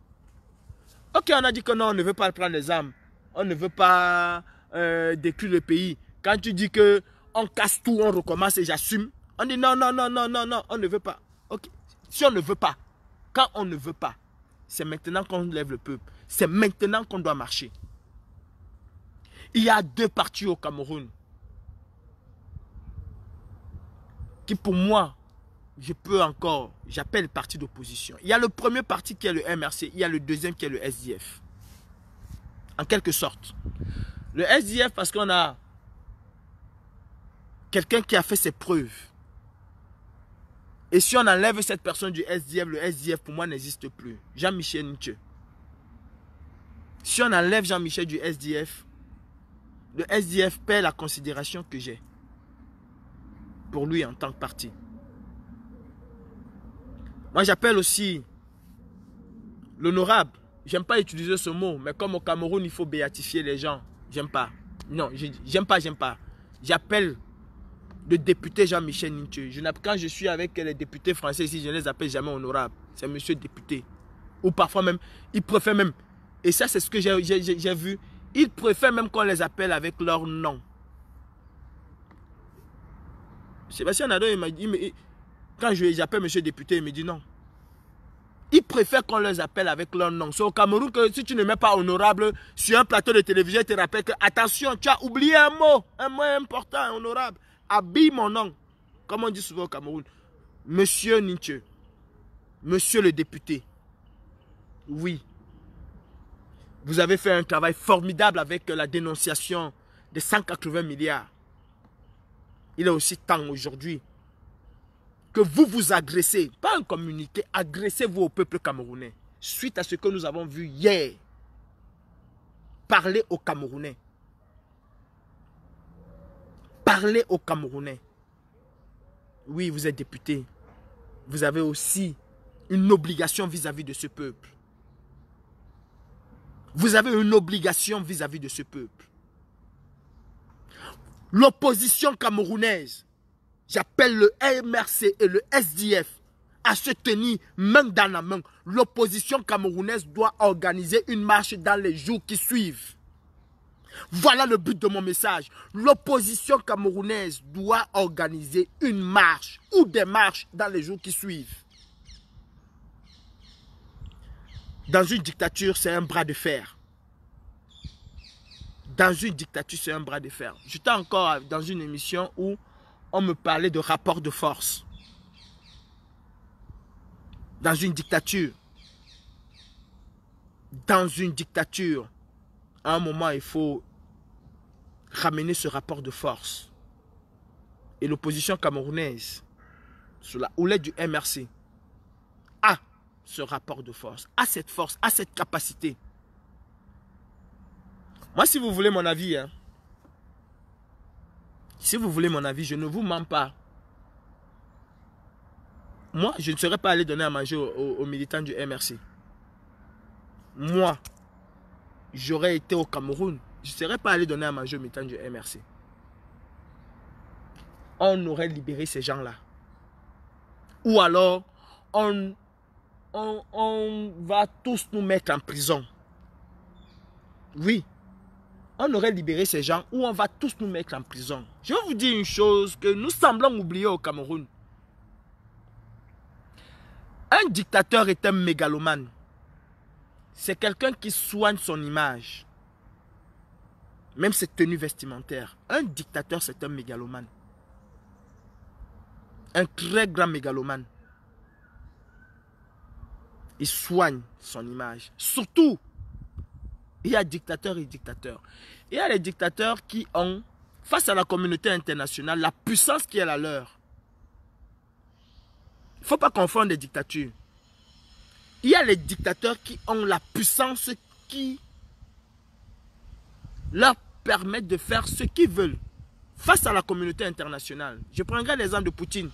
A: Ok, on a dit que non, on ne veut pas prendre les armes. On ne veut pas détruire le pays. Quand tu dis que on casse tout, on recommence et j'assume. On dit non, on ne veut pas. Ok, si on ne veut pas, quand on ne veut pas, c'est maintenant qu'on lève le peuple. C'est maintenant qu'on doit marcher. Il y a 2 partis au Cameroun qui pour moi, j'appelle parti d'opposition. Il y a le premier parti qui est le MRC, il y a le deuxième qui est le SDF. En quelque sorte. Le SDF parce qu'on a quelqu'un qui a fait ses preuves. Et si on enlève cette personne du SDF, le SDF pour moi n'existe plus. Jean-Michel Nche. Si on enlève Jean-Michel du SDF, le SDF perd la considération que j'ai pour lui en tant que parti. Moi, j'appelle aussi l'honorable. J'aime pas utiliser ce mot, mais comme au Cameroun, il faut béatifier les gens. J'aime pas. Non, j'aime pas. J'appelle le député Jean-Michel Ninche. Quand je suis avec les députés français ici, je ne les appelle jamais honorables. C'est monsieur député. Ou parfois même, ils préfèrent même, et ça c'est ce que j'ai vu, ils préfèrent même qu'on les appelle avec leur nom. Sébastien Nadeau, il m'a dit, quand j'appelle monsieur député, il me dit non. Ils préfèrent qu'on les appelle avec leur nom. C'est au Cameroun que si tu ne mets pas honorable sur un plateau de télévision, il te rappelle que attention, tu as oublié un mot important, honorable. Habille mon nom. Comme on dit souvent au Cameroun. Monsieur Ninche. Monsieur le député. Oui. Vous avez fait un travail formidable avec la dénonciation des 180 milliards. Il est aussi temps aujourd'hui que vous vous agressez, pas un communiqué, agressez-vous au peuple camerounais. Suite à ce que nous avons vu hier, parlez aux Camerounais. Parlez aux Camerounais. Oui, vous êtes député. Vous avez aussi une obligation vis-à-vis de ce peuple. Vous avez une obligation vis-à-vis de ce peuple. L'opposition camerounaise, j'appelle le MRC et le SDF à se tenir main dans la main. L'opposition camerounaise doit organiser une marche dans les jours qui suivent. Voilà le but de mon message. L'opposition camerounaise doit organiser une marche ou des marches dans les jours qui suivent. Dans une dictature, c'est un bras de fer. Dans une dictature, c'est un bras de fer. J'étais encore dans une émission où on me parlait de rapport de force. Dans une dictature, à un moment, il faut ramener ce rapport de force. Et l'opposition camerounaise, sous la houlette du MRC, a ce rapport de force, a cette capacité. Moi, si vous voulez mon avis, si vous voulez mon avis, je ne vous mens pas. Moi, je ne serais pas allé donner à manger aux militants du MRC. Moi, j'aurais été au Cameroun, je ne serais pas allé donner à manger aux militants du MRC. On aurait libéré ces gens-là. Ou alors, on va tous nous mettre en prison. Oui. On aurait libéré ces gens ou on va tous nous mettre en prison. Je vais vous dire une chose que nous semblons oublier au Cameroun. Un dictateur est un mégalomane. C'est quelqu'un qui soigne son image. Même ses tenues vestimentaires. Un dictateur, c'est un mégalomane. Un très grand mégalomane. Il soigne son image. Surtout, il y a dictateurs et dictateurs. Il y a les dictateurs qui ont, face à la communauté internationale, la puissance qui est la leur. Il ne faut pas confondre les dictatures. Il y a les dictateurs qui ont la puissance qui leur permet de faire ce qu'ils veulent face à la communauté internationale. Je prendrai l'exemple de Poutine.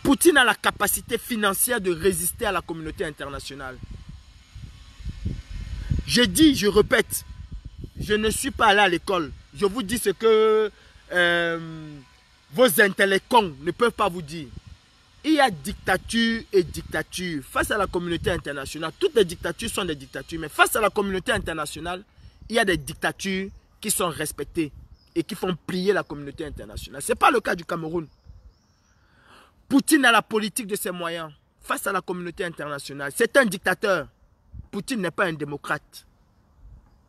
A: Poutine a la capacité financière de résister à la communauté internationale. Je dis, je répète, je ne suis pas allé à l'école. Je vous dis ce que vos intellectuels ne peuvent pas vous dire. Il y a dictature et dictature. Face à la communauté internationale, toutes les dictatures sont des dictatures. Mais face à la communauté internationale, il y a des dictatures qui sont respectées et qui font plier la communauté internationale. Ce n'est pas le cas du Cameroun. Poutine a la politique de ses moyens face à la communauté internationale. C'est un dictateur. Poutine n'est pas un démocrate.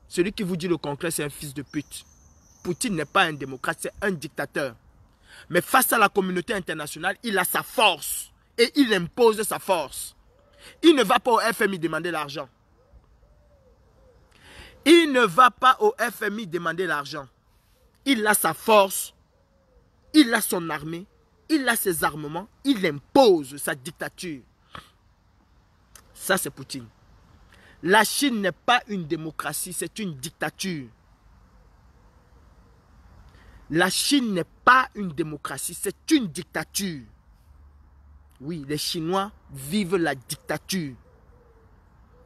A: Celui qui vous dit le contraire, c'est un fils de pute. Poutine n'est pas un démocrate, c'est un dictateur. Mais face à la communauté internationale, il a sa force. Et il impose sa force. Il ne va pas au FMI demander l'argent. Il ne va pas au FMI demander l'argent. Il a sa force. Il a son armée. Il a ses armements. Il impose sa dictature. Ça, c'est Poutine. La Chine n'est pas une démocratie, c'est une dictature. La Chine n'est pas une démocratie, c'est une dictature. Oui, les Chinois vivent la dictature.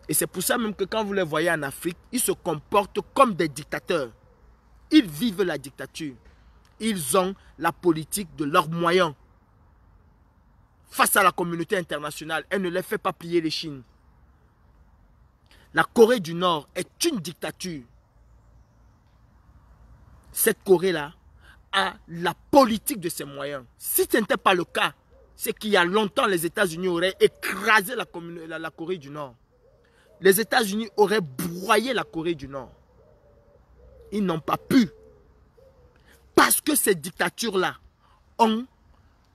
A: Et c'est pour ça même que quand vous les voyez en Afrique, ils se comportent comme des dictateurs. Ils vivent la dictature. Ils ont la politique de leurs moyens. Face à la communauté internationale, elle ne les fait pas plier les Chines. La Corée du Nord est une dictature. Cette Corée-là a la politique de ses moyens. Si ce n'était pas le cas, c'est qu'il y a longtemps, les États-Unis auraient écrasé la Corée du Nord. Les États-Unis auraient broyé la Corée du Nord. Ils n'ont pas pu. Parce que ces dictatures-là ont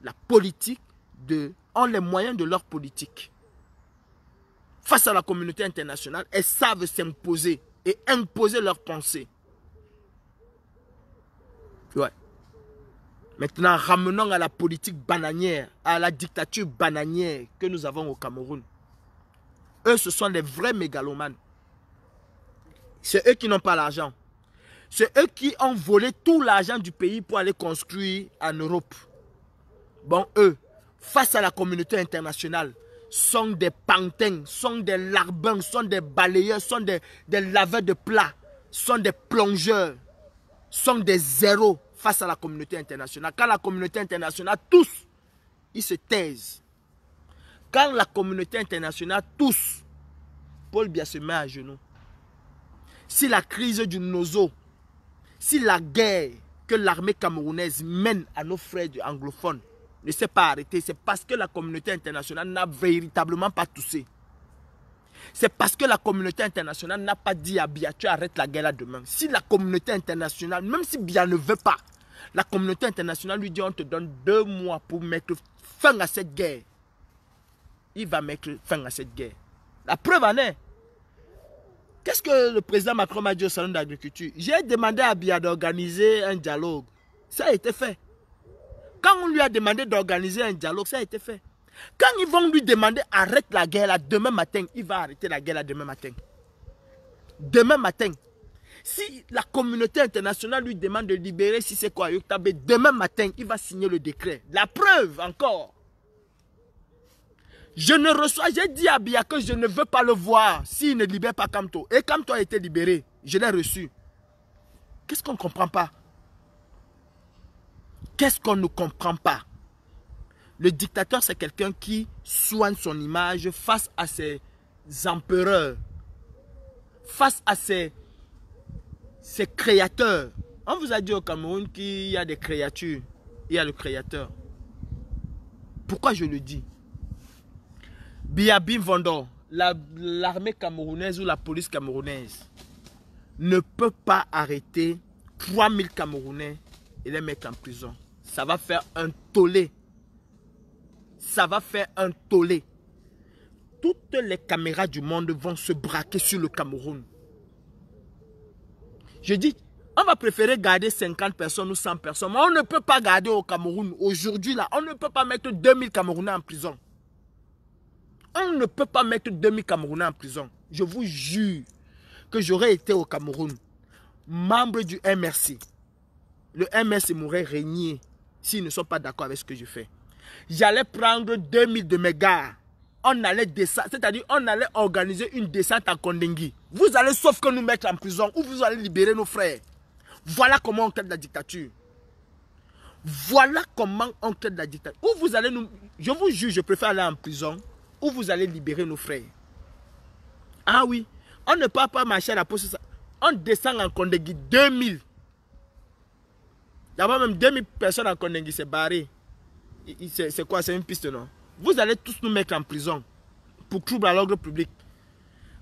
A: la politique ont les moyens de leur politique. Face à la communauté internationale, elles savent s'imposer et imposer leurs pensées. Ouais. Maintenant, ramenons à la politique bananière, à la dictature bananière que nous avons au Cameroun. Eux, ce sont les vrais mégalomanes. C'est eux qui n'ont pas l'argent. C'est eux qui ont volé tout l'argent du pays pour aller construire en Europe. Bon, eux, face à la communauté internationale, sont des pantins, sont des larbins, sont des balayeurs, sont des laveurs de plats, sont des plongeurs, sont des zéros face à la communauté internationale. Quand la communauté internationale, tous, ils se taisent. Quand la communauté internationale, tous, Paul Biya se met à genoux. Si la crise du Nozo, si la guerre que l'armée camerounaise mène à nos frères anglophones ne s'est pas arrêtée, c'est parce que la communauté internationale n'a véritablement pas toussé. C'est parce que la communauté internationale n'a pas dit à Biya, tu arrêtes la guerre là demain. Si la communauté internationale, même si Biya ne veut pas, la communauté internationale lui dit on te donne 2 mois pour mettre fin à cette guerre. Il va mettre fin à cette guerre. La preuve en est. Qu'est-ce que le président Macron m'a dit au salon d'agriculture? J'ai demandé à Biya d'organiser un dialogue. Ça a été fait. Quand on lui a demandé d'organiser un dialogue, ça a été fait. Quand ils vont lui demander arrête la guerre là demain matin, il va arrêter la guerre là demain matin. Demain matin. Si la communauté internationale lui demande de libérer Sissoko Ayoktabé, demain matin, il va signer le décret. La preuve encore. J'ai dit à Biya que je ne veux pas le voir s'il ne libère pas Kamto. Et Kamto a été libéré. Je l'ai reçu. Qu'est-ce qu'on ne comprend pas? Qu'est-ce qu'on ne comprend pas? Le dictateur, c'est quelqu'un qui soigne son image face à ses empereurs, face à ses créateurs. On vous a dit au Cameroun qu'il y a des créatures. Il y a le créateur. Pourquoi je le dis? Biya Bimvondo, l'armée camerounaise ou la police camerounaise ne peut pas arrêter 3000 Camerounais et les mettre en prison. Ça va faire un tollé. Ça va faire un tollé. Toutes les caméras du monde vont se braquer sur le Cameroun. Je dis, on va préférer garder 50 personnes ou 100 personnes. Mais on ne peut pas garder au Cameroun. Aujourd'hui, là, on ne peut pas mettre 2000 Camerounais en prison. On ne peut pas mettre 2000 Camerounais en prison. Je vous jure que j'aurais été au Cameroun, membre du MRC. Le MRC m'aurait régné s'ils ne sont pas d'accord avec ce que je fais. J'allais prendre 2000 de mes gars. On allait descendre, c'est-à-dire on allait organiser une descente à Kondengui. Vous allez sauf que nous mettre en prison ou vous allez libérer nos frères. Voilà comment on crée la dictature. Voilà comment on crée la dictature. Ou vous allez nous... Je vous jure, je préfère aller en prison ou vous allez libérer nos frères. Ah oui, on ne peut pas marcher à la poste. On descend en Kondengui 2000. D'abord même 2000 personnes en Kondengui, c'est barré. C'est quoi? C'est une piste, non? Vous allez tous nous mettre en prison pour trouble à l'ordre public.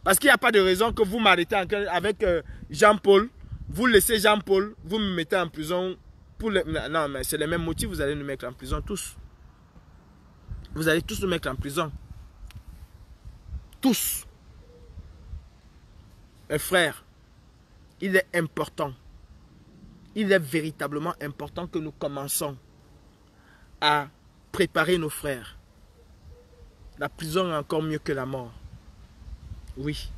A: Parce qu'il n'y a pas de raison que vous m'arrêtez avec Jean-Paul. Vous laissez Jean-Paul, vous me mettez en prison. Non, mais c'est le même motif, vous allez nous mettre en prison tous. Vous allez tous nous mettre en prison. Tous. Mes frères, il est important. Il est véritablement important que nous commençons à préparer nos frères. La prison est encore mieux que la mort. Oui.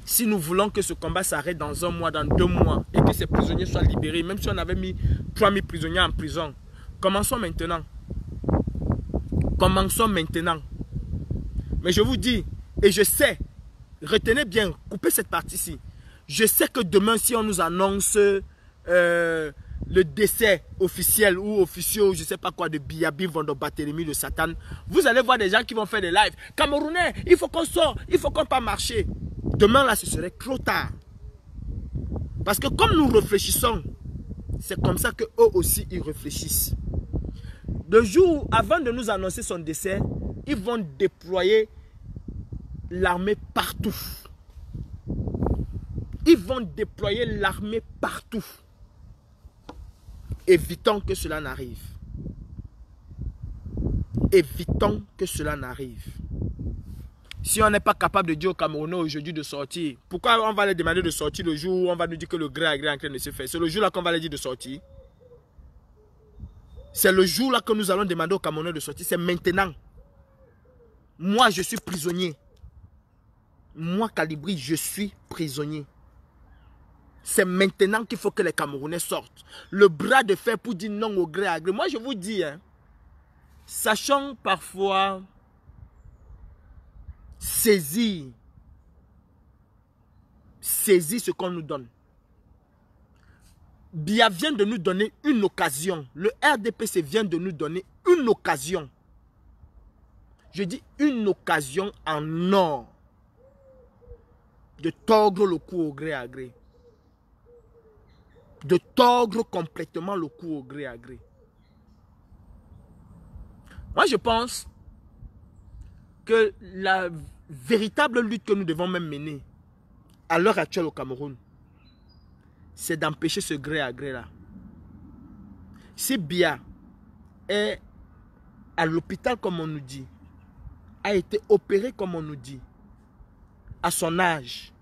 A: Si nous voulons que ce combat s'arrête dans 1 mois, dans 2 mois, et que ces prisonniers soient libérés, même si on avait mis 3000 prisonniers en prison, commençons maintenant. Commençons maintenant. Mais je vous dis, et je sais, retenez bien, coupez cette partie-ci. Je sais que demain, si on nous annonce le décès officiel ou officieux, je ne sais pas quoi, de Biyabi, Vondo Barthélemy, de Satan, vous allez voir des gens qui vont faire des lives. Camerounais, il faut qu'on sorte, il faut qu'on pas marcher. Demain, là, ce serait trop tard. Parce que comme nous réfléchissons, c'est comme ça qu'eux aussi, ils réfléchissent. Le jour, avant de nous annoncer son décès, ils vont déployer l'armée partout. Ils vont déployer l'armée partout. Évitons que cela n'arrive. Évitons que cela n'arrive. Si on n'est pas capable de dire aux Camerounais aujourd'hui de sortir, pourquoi on va les demander de sortir le jour où on va nous dire que le gré à gré est en train de se faire? C'est le jour là qu'on va les dire de sortir. C'est le jour là que nous allons demander aux Camerounais de sortir. C'est maintenant. Moi, je suis prisonnier. Moi, Calibri, je suis prisonnier. C'est maintenant qu'il faut que les Camerounais sortent. Le bras de fer pour dire non au gré à gré. Moi, je vous dis, hein, sachant parfois saisir ce qu'on nous donne. Biya vient de nous donner une occasion. Le RDPC vient de nous donner une occasion. Je dis une occasion en or de tordre le cou au gré à gré. De tordre complètement le cou au gré à gré. Moi, je pense que la véritable lutte que nous devons même mener à l'heure actuelle au Cameroun, c'est d'empêcher ce gré à gré là. Si Biya est à l'hôpital comme on nous dit, a été opéré comme on nous dit, à son âge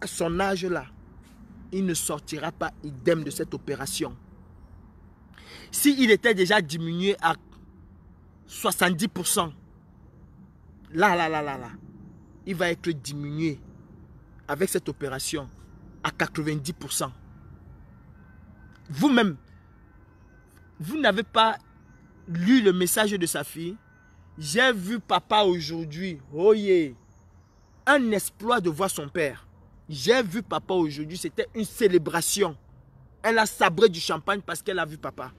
A: là, il ne sortira pas idem de cette opération. S'il était déjà diminué à 70%, là, il va être diminué avec cette opération à 90%. Vous-même, vous n'avez pas lu le message de sa fille. J'ai vu papa aujourd'hui. Oh yeah. Un exploit de voir son père. J'ai vu papa aujourd'hui. C'était une célébration. Elle a sabré du champagne parce qu'elle a vu papa.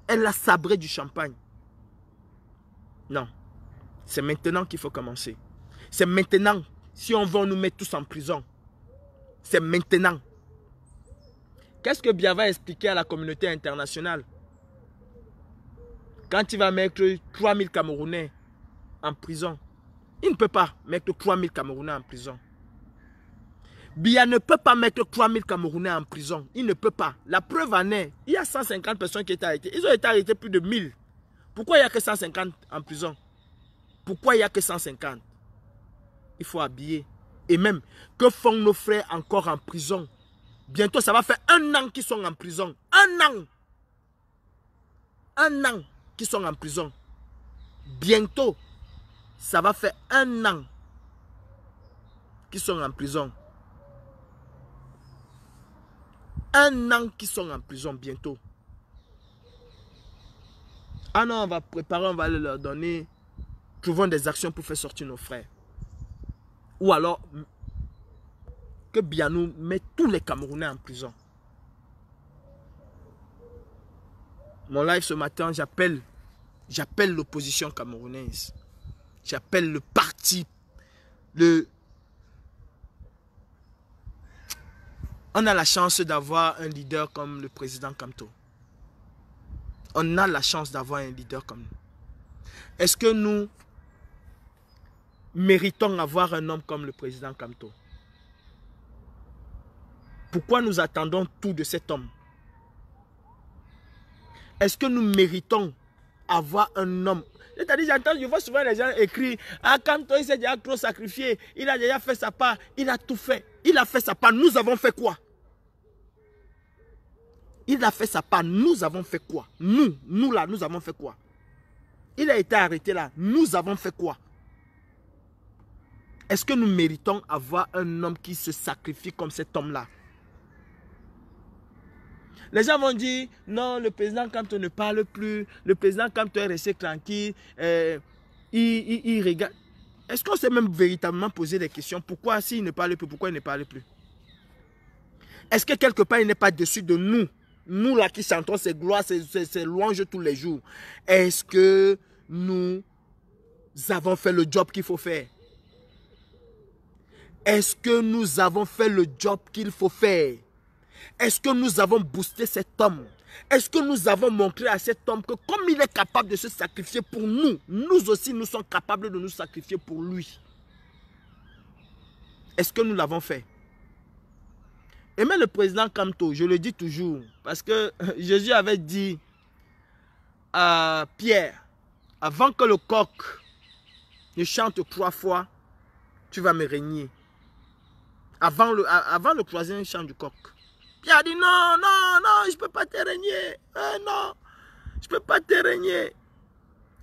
A: Elle a sabré du champagne. Non. C'est maintenant qu'il faut commencer. C'est maintenant. Si on veut, on nous met tous en prison. C'est maintenant. Qu'est-ce que Biya va expliquer à la communauté internationale? Quand il va mettre 3000 Camerounais en prison, il ne peut pas mettre 3000 Camerounais en prison. Biya ne peut pas mettre 3000 Camerounais en prison. Il ne peut pas. La preuve en est, il y a 150 personnes qui ont été arrêtées. Ils ont été arrêtés plus de 1000. Pourquoi il n'y a que 150 en prison? Pourquoi il n'y a que 150? Il faut habiller. Et même, que font nos frères encore en prison? Bientôt, ça va faire 1 an qu'ils sont en prison. 1 an. 1 an qu'ils sont en prison. Bientôt, ça va faire 1 an qu'ils sont en prison. 1 an qu'ils sont en prison bientôt. Ah non, on va préparer, on va leur donner. Trouvons des actions pour faire sortir nos frères. Ou alors, que Biya nous met tous les Camerounais en prison. Mon live ce matin, j'appelle l'opposition camerounaise. J'appelle le parti. On a la chance d'avoir un leader comme le président Kamto. On a la chance d'avoir un leader comme nous. Est-ce que nous méritons d'avoir un homme comme le président Kamto? Pourquoi nous attendons tout de cet homme? Est-ce que nous méritons avoir un homme? C'est-à-dire, je vois souvent les gens écrire « Ah, Kamto, il s'est déjà trop sacrifié, il a déjà fait sa part, il a tout fait. Il a fait sa part, nous avons fait quoi? Il a fait sa part, nous avons fait quoi? Nous là, nous avons fait quoi? Il a été arrêté là, nous avons fait quoi? Est-ce que nous méritons avoir un homme qui se sacrifie comme cet homme-là? Les gens vont dire, non, le président Kamto ne parle plus, le président Kamto est resté tranquille, il regarde. Est-ce qu'on s'est même véritablement posé des questions? Pourquoi s'il ne parle plus, pourquoi il ne parle plus? Est-ce que quelque part il n'est pas déçu de nous? Nous là qui chantons ses gloires, ses louanges tous les jours. Est-ce que nous avons fait le job qu'il faut faire? Est-ce que nous avons fait le job qu'il faut faire? Est-ce que nous avons boosté cet homme? Est-ce que nous avons montré à cet homme que comme il est capable de se sacrifier pour nous, nous aussi nous sommes capables de nous sacrifier pour lui? Est-ce que nous l'avons fait? Et même le président Kamto, je le dis toujours, parce que Jésus avait dit à Pierre, avant que le coq ne chante 3 fois, tu vas me régner. Avant le troisième chant du coq. Pierre a dit non, non, non, je ne peux pas te régner. Non, je ne peux pas te régner.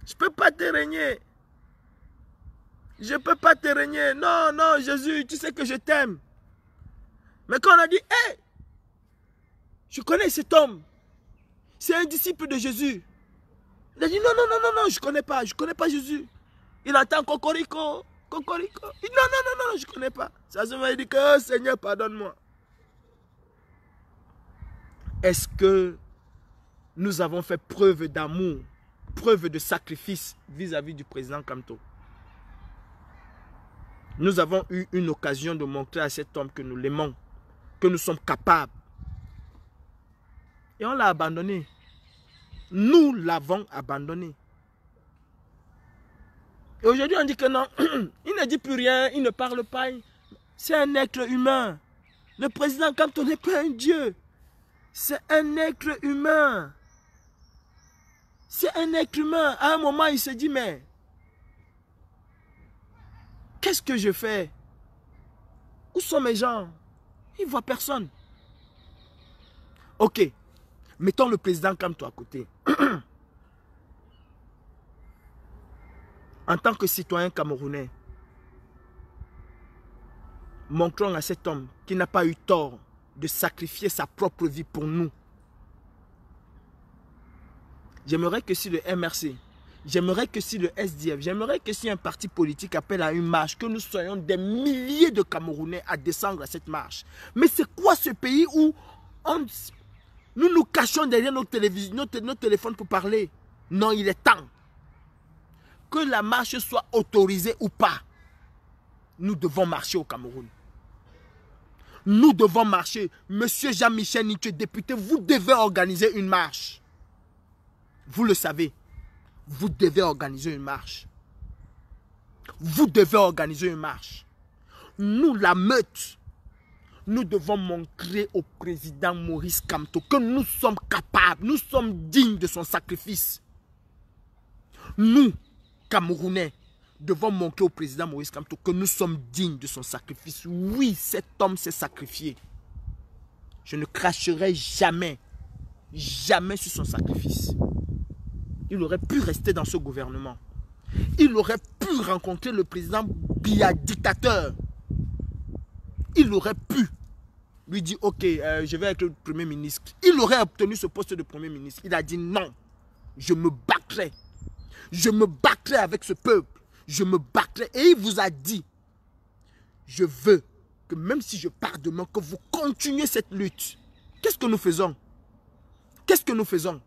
A: Je ne peux pas te régner. Je ne peux pas te régner. Non, non, Jésus, tu sais que je t'aime. Mais quand on a dit, hé, je connais cet homme. C'est un disciple de Jésus. Il a dit, non, non, non, non, non, je ne connais pas Jésus. Il entend cocorico, cocorico. Il dit, non, non, non, non, je ne connais pas. Ça se m'a dit que, oh, Seigneur, pardonne-moi. Est-ce que nous avons fait preuve d'amour, preuve de sacrifice vis-à-vis du président Kamto? Nous avons eu une occasion de montrer à cet homme que nous l'aimons, que nous sommes capables. Et on l'a abandonné. Nous l'avons abandonné. Et aujourd'hui, on dit que non, il ne dit plus rien, il ne parle pas. C'est un être humain. Le président Kamto n'est pas un dieu. C'est un être humain. C'est un être humain. À un moment, il se dit, mais qu'est-ce que je fais? Où sont mes gens? Il ne voit personne. Ok. Mettons le président Kamto à côté. En tant que citoyen camerounais, montrons à cet homme qui n'a pas eu tort de sacrifier sa propre vie pour nous. J'aimerais que si le MRC, j'aimerais que si le SDF, j'aimerais que si un parti politique appelle à une marche, que nous soyons des milliers de Camerounais à descendre à cette marche. Mais c'est quoi ce pays où nous nous cachons derrière nos téléphones pour parler? Non, il est temps. Que la marche soit autorisée ou pas, nous devons marcher au Cameroun. Nous devons marcher. Monsieur Jean-Michel Nitche, député, vous devez organiser une marche. Vous le savez. Vous devez organiser une marche. Vous devez organiser une marche. Nous, la meute, nous devons montrer au président Maurice Kamto que nous sommes capables, nous sommes dignes de son sacrifice. Nous, Camerounais, devons montrer au président Maurice Kamto que nous sommes dignes de son sacrifice. Oui, cet homme s'est sacrifié. Je ne cracherai jamais, jamais sur son sacrifice. Il aurait pu rester dans ce gouvernement. Il aurait pu rencontrer le président Biya, dictateur. Il aurait pu lui dire, ok, je vais être le premier ministre. Il aurait obtenu ce poste de premier ministre. Il a dit non, je me battrai. Je me battrai avec ce peuple. Je me battrai. Et il vous a dit, je veux que même si je pars demain, que vous continuez cette lutte. Qu'est-ce que nous faisons? Qu'est-ce que nous faisons?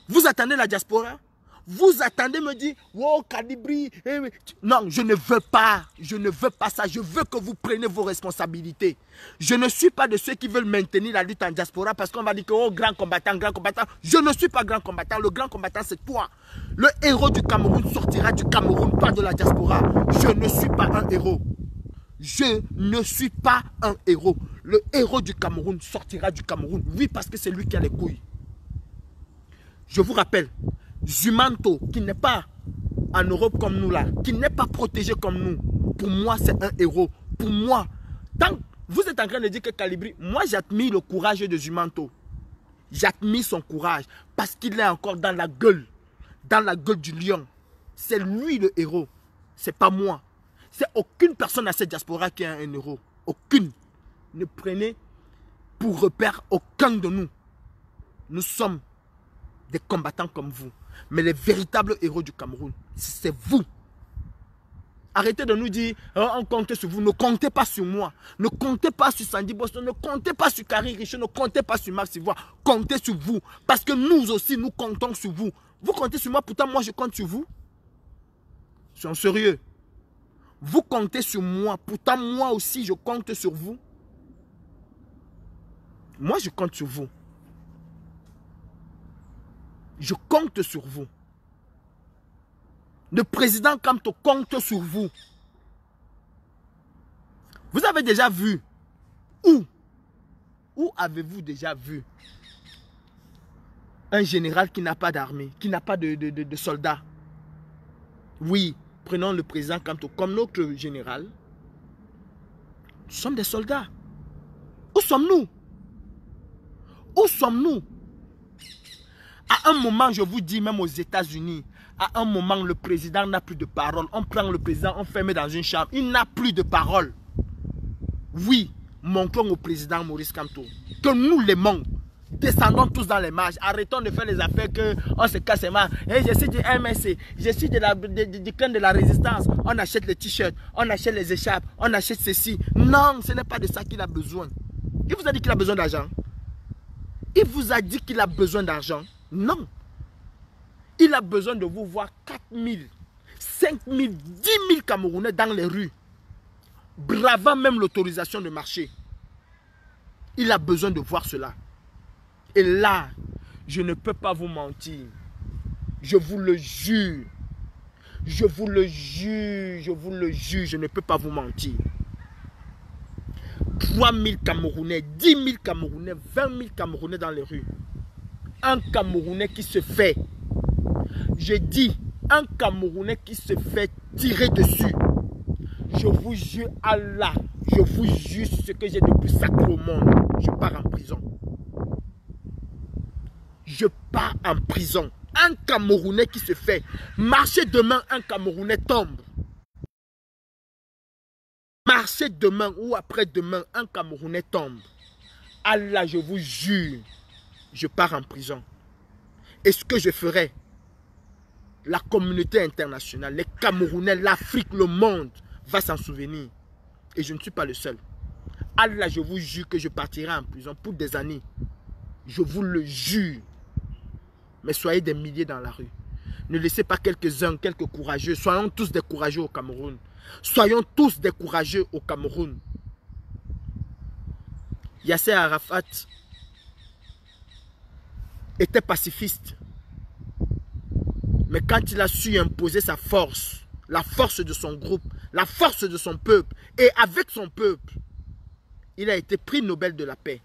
A: Vous attendez la diaspora? Vous attendez me dire, wow, Kadibri. Non, je ne veux pas. Je ne veux pas ça. Je veux que vous preniez vos responsabilités. Je ne suis pas de ceux qui veulent maintenir la lutte en diaspora parce qu'on va dire que, oh, grand combattant, grand combattant. Je ne suis pas grand combattant. Le grand combattant, c'est toi. Le héros du Cameroun sortira du Cameroun, pas de la diaspora. Je ne suis pas un héros. Je ne suis pas un héros. Le héros du Cameroun sortira du Cameroun. Oui, parce que c'est lui qui a les couilles. Je vous rappelle, Zumanto, qui n'est pas en Europe comme nous là, qui n'est pas protégé comme nous, pour moi c'est un héros. Pour moi, tant vous êtes en train de dire que Kalibri, moi j'admire le courage de Zumanto. J'admire son courage parce qu'il est encore dans la gueule du lion. C'est lui le héros, c'est pas moi. C'est aucune personne à cette diaspora qui est un héros. Aucune. Ne prenez pour repère aucun de nous. Nous sommes des combattants comme vous. Mais les véritables héros du Cameroun, c'est vous. Arrêtez de nous dire, oh, on compte sur vous. Ne comptez pas sur moi. Ne comptez pas sur Sandy Boston. Ne comptez pas sur Carrie Richaud. Ne comptez pas sur Max Ivoire. Comptez sur vous. Parce que nous aussi, nous comptons sur vous. Vous comptez sur moi, pourtant moi je compte sur vous. Soyons sérieux. Vous comptez sur moi, pourtant moi aussi je compte sur vous. Moi je compte sur vous. Je compte sur vous. Le président Kamto compte sur vous. Vous avez déjà vu où avez-vous déjà vu un général qui n'a pas d'armée, qui n'a pas de soldats? Oui, prenons le président Kamto comme notre général. Nous sommes des soldats. Où sommes-nous? Où sommes-nous? À un moment, je vous dis, même aux États-Unis, à un moment, le président n'a plus de parole. On prend le président, on ferme dans une chambre. Il n'a plus de parole. Oui, montrons au président Maurice Kamto que nous l'aimons. Descendons tous dans les marches. Arrêtons de faire les affaires qu'on se casse les mains. Et je suis du MSC, je suis du clan de la résistance. On achète les t-shirts, on achète les écharpes, on achète ceci. Non, ce n'est pas de ça qu'il a besoin. Il vous a dit qu'il a besoin d'argent? Il vous a dit qu'il a besoin d'argent? Non. Il a besoin de vous voir 4 000, 5 000, 10 000 Camerounais dans les rues, bravant même l'autorisation de marcher. Il a besoin de voir cela. Et là, je ne peux pas vous mentir. Je vous le jure. Je vous le jure. Je vous le jure. Je ne peux pas vous mentir. 3 000 Camerounais, 10 000 Camerounais, 20 000 Camerounais dans les rues. Un Camerounais qui se fait, je dis, un Camerounais qui se fait tirer dessus. Je vous jure Allah, je vous jure ce que j'ai de plus sacré au monde. Je pars en prison. Je pars en prison. Un Camerounais qui se fait marcher demain, un Camerounais tombe. Marcher demain ou après-demain, un Camerounais tombe. Allah, je vous jure, je pars en prison. Et ce que je ferai, la communauté internationale, les Camerounais, l'Afrique, le monde va s'en souvenir. Et je ne suis pas le seul. Allah, je vous jure que je partirai en prison pour des années. Je vous le jure. Mais soyez des milliers dans la rue. Ne laissez pas quelques-uns, quelques courageux. Soyons tous des courageux au Cameroun. Soyons tous des courageux au Cameroun. Yasser Arafat était pacifiste. Mais quand il a su imposer sa force, la force de son groupe, la force de son peuple, et avec son peuple, il a été prix Nobel de la paix.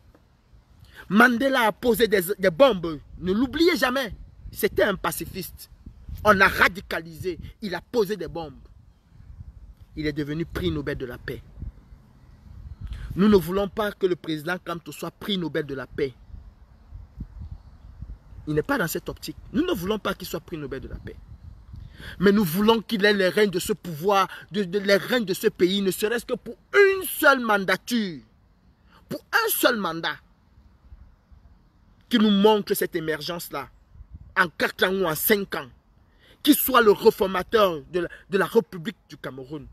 A: Mandela a posé des bombes. Ne l'oubliez jamais. C'était un pacifiste. On l'a radicalisé. Il a posé des bombes. Il est devenu prix Nobel de la paix. Nous ne voulons pas que le président Kamto soit prix Nobel de la paix. Il n'est pas dans cette optique. Nous ne voulons pas qu'il soit prix Nobel de la paix. Mais nous voulons qu'il ait les règnes de ce pouvoir, les règnes de ce pays, ne serait-ce que pour une seule mandature. Pour un seul mandat. Qui nous montre cette émergence-là. En 4 ans ou en 5 ans. Qu'il soit le réformateur de la République du Cameroun.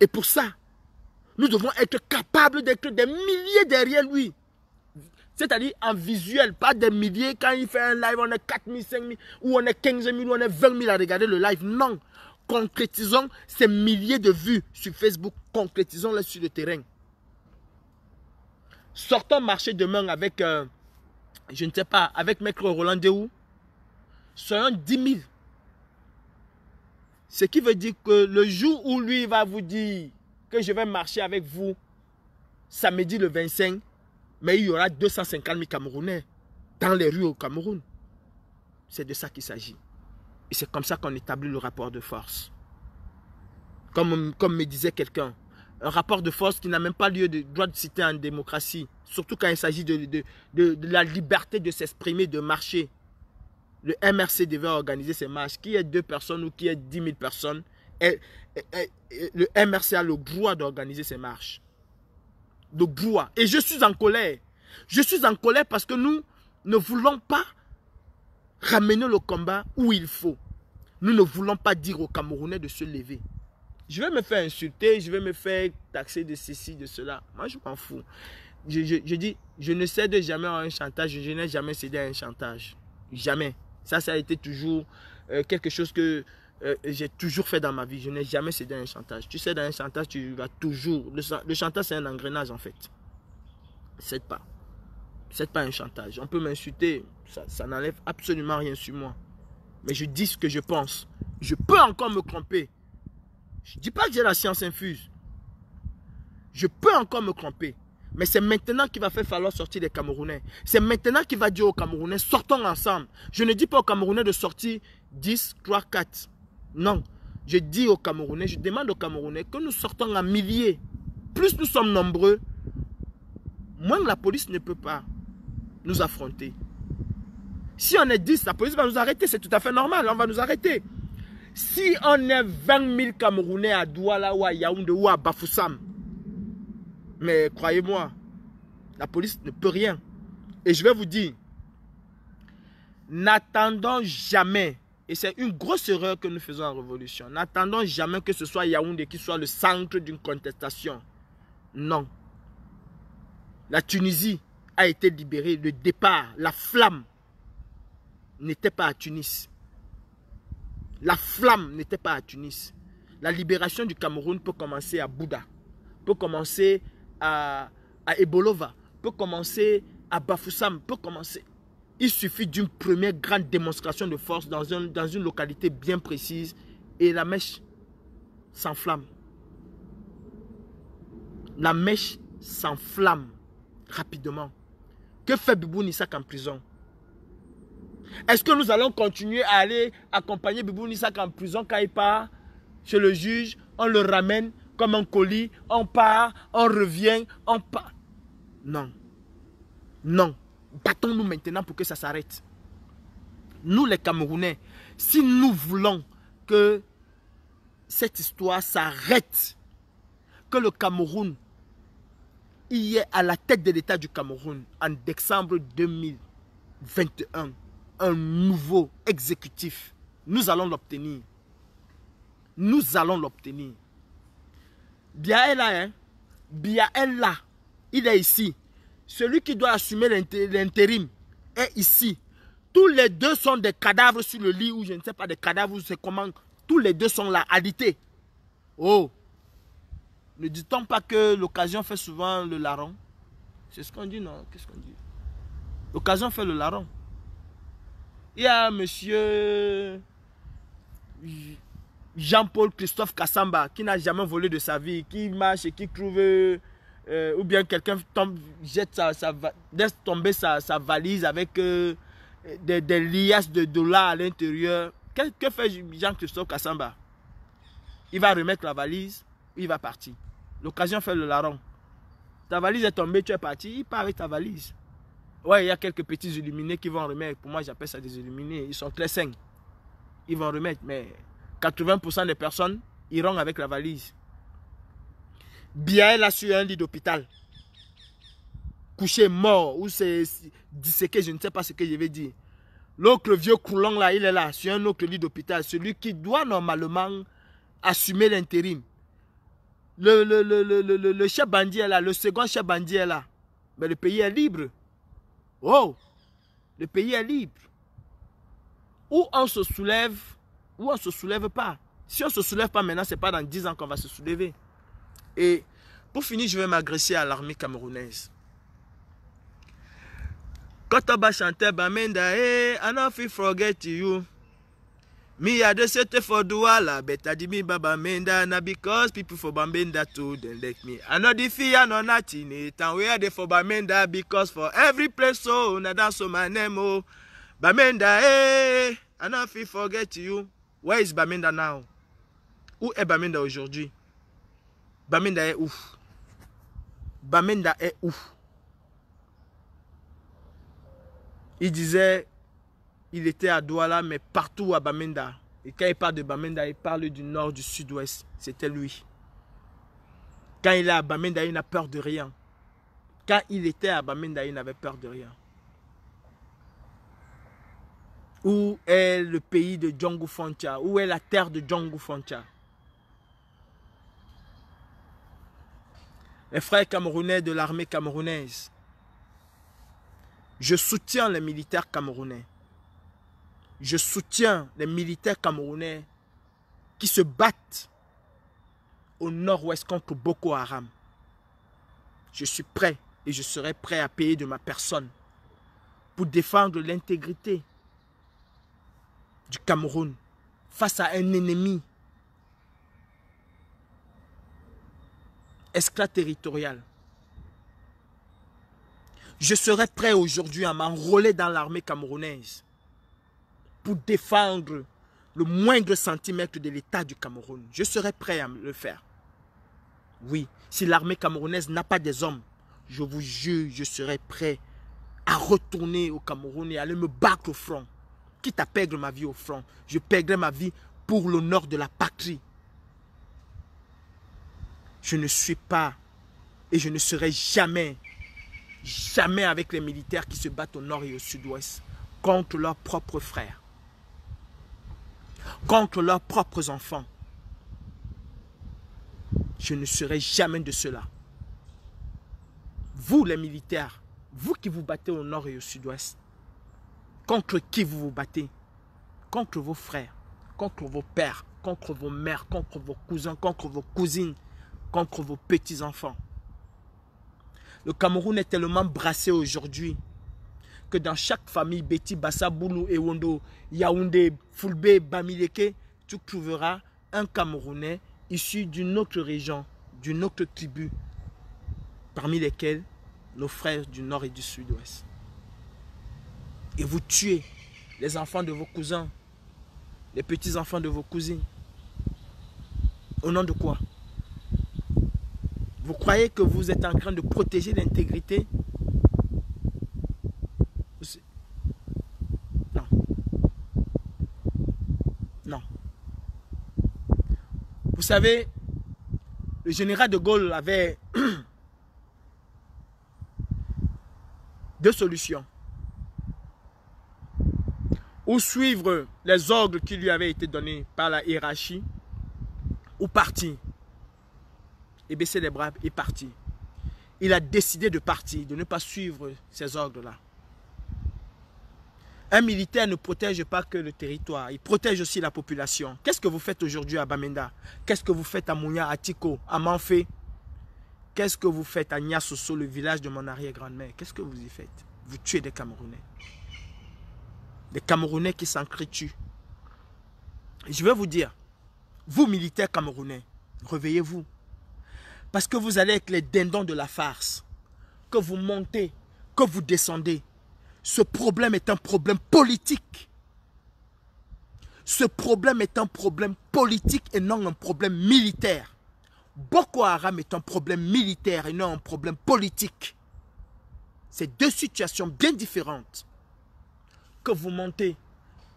A: Et pour ça, nous devons être capables d'être des milliers derrière lui. C'est-à-dire en visuel, pas des milliers. Quand il fait un live, on est 4 000, 5 000, ou on est 15 000, ou on est 20 000 à regarder le live. Non. Concrétisons ces milliers de vues sur Facebook. Concrétisons-les sur le terrain. Sortons marcher demain avec, je ne sais pas, avec Maître Roland Déou. Soyons 10 000. Ce qui veut dire que le jour où lui va vous dire que je vais marcher avec vous, samedi le 25, mais il y aura 250 000 Camerounais dans les rues au Cameroun. C'est de ça qu'il s'agit. Et c'est comme ça qu'on établit le rapport de force. Comme me disait quelqu'un, un rapport de force qui n'a même pas lieu de droit de cité en démocratie. Surtout quand il s'agit de la liberté de s'exprimer, de marcher. Le MRC devait organiser ces marches. Qu'il y ait 2 personnes ou qu'il y ait 10 000 personnes, le MRC a le droit d'organiser ces marches. de Goua. Et je suis en colère. Je suis en colère parce que nous ne voulons pas ramener le combat où il faut. Nous ne voulons pas dire aux Camerounais de se lever. Je vais me faire insulter, je vais me faire taxer de ceci, de cela. Moi, je m'en fous. Je dis, je ne cède jamais à un chantage. Je n'ai jamais cédé à un chantage. Jamais. Ça a été toujours quelque chose que j'ai toujours fait dans ma vie. Je n'ai jamais cédé à un chantage. Tu cèdes à un chantage, tu vas toujours... Le chantage, c'est un engrenage, en fait. Cède pas. Cède pas à un chantage. On peut m'insulter. Ça n'enlève absolument rien sur moi. Mais je dis ce que je pense. Je peux encore me tromper. Je ne dis pas que j'ai la science infuse. Je peux encore me tromper. Mais c'est maintenant qu'il va falloir sortir les Camerounais. C'est maintenant qu'il va dire aux Camerounais, sortons ensemble. Je ne dis pas aux Camerounais de sortir 10, 3, 4. Non. Je dis aux Camerounais, je demande aux Camerounais que nous sortons en milliers. Plus nous sommes nombreux, moins la police ne peut pas nous affronter. Si on est 10, la police va nous arrêter. C'est tout à fait normal, on va nous arrêter. Si on est 20 000 Camerounais à Douala ou à Yaoundé ou à Bafoussam, mais croyez-moi, la police ne peut rien. Et je vais vous dire, n'attendons jamais, et c'est une grosse erreur que nous faisons en révolution, n'attendons jamais que ce soit Yaoundé qui soit le centre d'une contestation. Non. La Tunisie a été libérée, le départ, la flamme n'était pas à Tunis. La flamme n'était pas à Tunis. La libération du Cameroun peut commencer à Bouddha, peut commencer à Ebolova, peut commencer à Bafoussam, peut commencer. Il suffit d'une première grande démonstration de force dans une localité bien précise et la mèche s'enflamme. La mèche s'enflamme rapidement. Que fait Bibou Nissak en prison? Est-ce que nous allons continuer à aller accompagner Bibou Nissak en prison quand il part chez le juge? On le ramène comme un colis, on part, on revient, on part. Non. Non. Battons-nous maintenant pour que ça s'arrête. Nous les Camerounais, si nous voulons que cette histoire s'arrête, que le Cameroun y est à la tête de l'État du Cameroun en décembre 2021, un nouveau exécutif, nous allons l'obtenir. Nous allons l'obtenir. Biya est là, hein? Biya est là. Il est ici. Celui qui doit assumer l'intérim est ici. Tous les deux sont des cadavres sur le lit, ou je ne sais pas, des cadavres, ou c'est comment. Tous les deux sont là, alités. Oh! Ne dit-on pas que l'occasion fait souvent le larron? C'est ce qu'on dit, non? Qu'est-ce qu'on dit? L'occasion fait le larron. Il y a monsieur Jean-Paul Christophe Kassamba qui n'a jamais volé de sa vie, qui marche et qui trouve, ou bien quelqu'un laisse tomber sa valise avec des liasses de dollars à l'intérieur. Que fait Jean-Christophe Kassamba? Il va remettre la valise, il va partir. L'occasion fait le larron. Ta valise est tombée, tu es parti, il part avec ta valise. Ouais, il y a quelques petits illuminés qui vont remettre. Pour moi, j'appelle ça des illuminés. Ils sont très sains. Ils vont remettre, mais 80% des personnes iront avec la valise. Biya est là sur un lit d'hôpital. Couché, mort, ou c'est disséqué, je ne sais pas ce que je vais dire. L'autre, le vieux Coulon là, il est là, sur un autre lit d'hôpital. Celui qui doit normalement assumer l'intérim. Le chef bandit est là, le second chef bandit est là. Mais le pays est libre. Oh, le pays est libre. Ou on se soulève, ou on ne se soulève pas. Si on ne se soulève pas maintenant, ce n'est pas dans 10 ans qu'on va se soulever. Et pour finir, je vais m'agresser à l'armée camerounaise. Quand on va chanter Bamenda, I don't feel forget you. Me I just set for Douala, but I did me Bamenda, na because people for Bamenda too, then let me. I know the fear, no nothing, it and we are there for Bamenda because for every place so, na dance so my name, oh. Bamenda, I don't feel forget you. Where is Bamenda now? Où est Bamenda aujourd'hui? Bamenda est où? Bamenda est où? Il disait, il était à Douala, mais partout à Bamenda. Et quand il parle de Bamenda, il parle du nord, du sud-ouest. C'était lui. Quand il est à Bamenda, il n'a peur de rien. Quand il était à Bamenda, il n'avait peur de rien. Où est le pays de Django Foncha? Où est la terre de Django Foncha? Les frères camerounais de l'armée camerounaise, je soutiens les militaires camerounais. Je soutiens les militaires camerounais qui se battent au nord-ouest contre Boko Haram. Je suis prêt et je serai prêt à payer de ma personne pour défendre l'intégrité du Cameroun face à un ennemi extraterritorial. Je serai prêt aujourd'hui à m'enrôler dans l'armée camerounaise pour défendre le moindre centimètre de l'État du Cameroun. Je serai prêt à le faire. Oui, si l'armée camerounaise n'a pas des hommes, je vous jure, je serai prêt à retourner au Cameroun et aller me battre au front. Quitte à perdre ma vie au front, je perdrai ma vie pour l'honneur de la patrie. Je ne suis pas et je ne serai jamais avec les militaires qui se battent au nord et au sud-ouest contre leurs propres frères, contre leurs propres enfants. Je ne serai jamais de cela. Vous les militaires, vous qui vous battez au nord et au sud-ouest, contre qui vous vous battez? Contre vos frères, contre vos pères, contre vos mères, contre vos cousins, contre vos cousines, contre vos petits-enfants. Le Cameroun est tellement brassé aujourd'hui que dans chaque famille, Beti, Bassa, Boulou, Ewondo, Yaoundé, Fulbe, Bamileke, tu trouveras un Camerounais issu d'une autre région, d'une autre tribu, parmi lesquels nos frères du nord et du sud-ouest. Et vous tuez les enfants de vos cousins, les petits-enfants de vos cousines. Au nom de quoi? Vous croyez que vous êtes en train de protéger l'intégrité? Non. Non. Vous savez, le général de Gaulle avait deux solutions. Ou suivre les ordres qui lui avaient été donnés par la hiérarchie, ou partir. Et baisser les bras et partir. Il a décidé de partir, de ne pas suivre ces ordres-là. Un militaire ne protège pas que le territoire, il protège aussi la population. Qu'est-ce que vous faites aujourd'hui à Bamenda? Qu'est-ce que vous faites à Mounia, à Tiko, à Manfé? Qu'est-ce que vous faites à Niasoso, le village de mon arrière-grand-mère? Qu'est-ce que vous y faites? Vous tuez des Camerounais. Des Camerounais qui s'encrituent. Je vais vous dire, vous militaires camerounais, réveillez-vous. Parce que vous allez être les dindons de la farce. Que vous montez, que vous descendez. Ce problème est un problème politique. Ce problème est un problème politique et non un problème militaire. Boko Haram est un problème militaire et non un problème politique. C'est deux situations bien différentes. Que vous montez,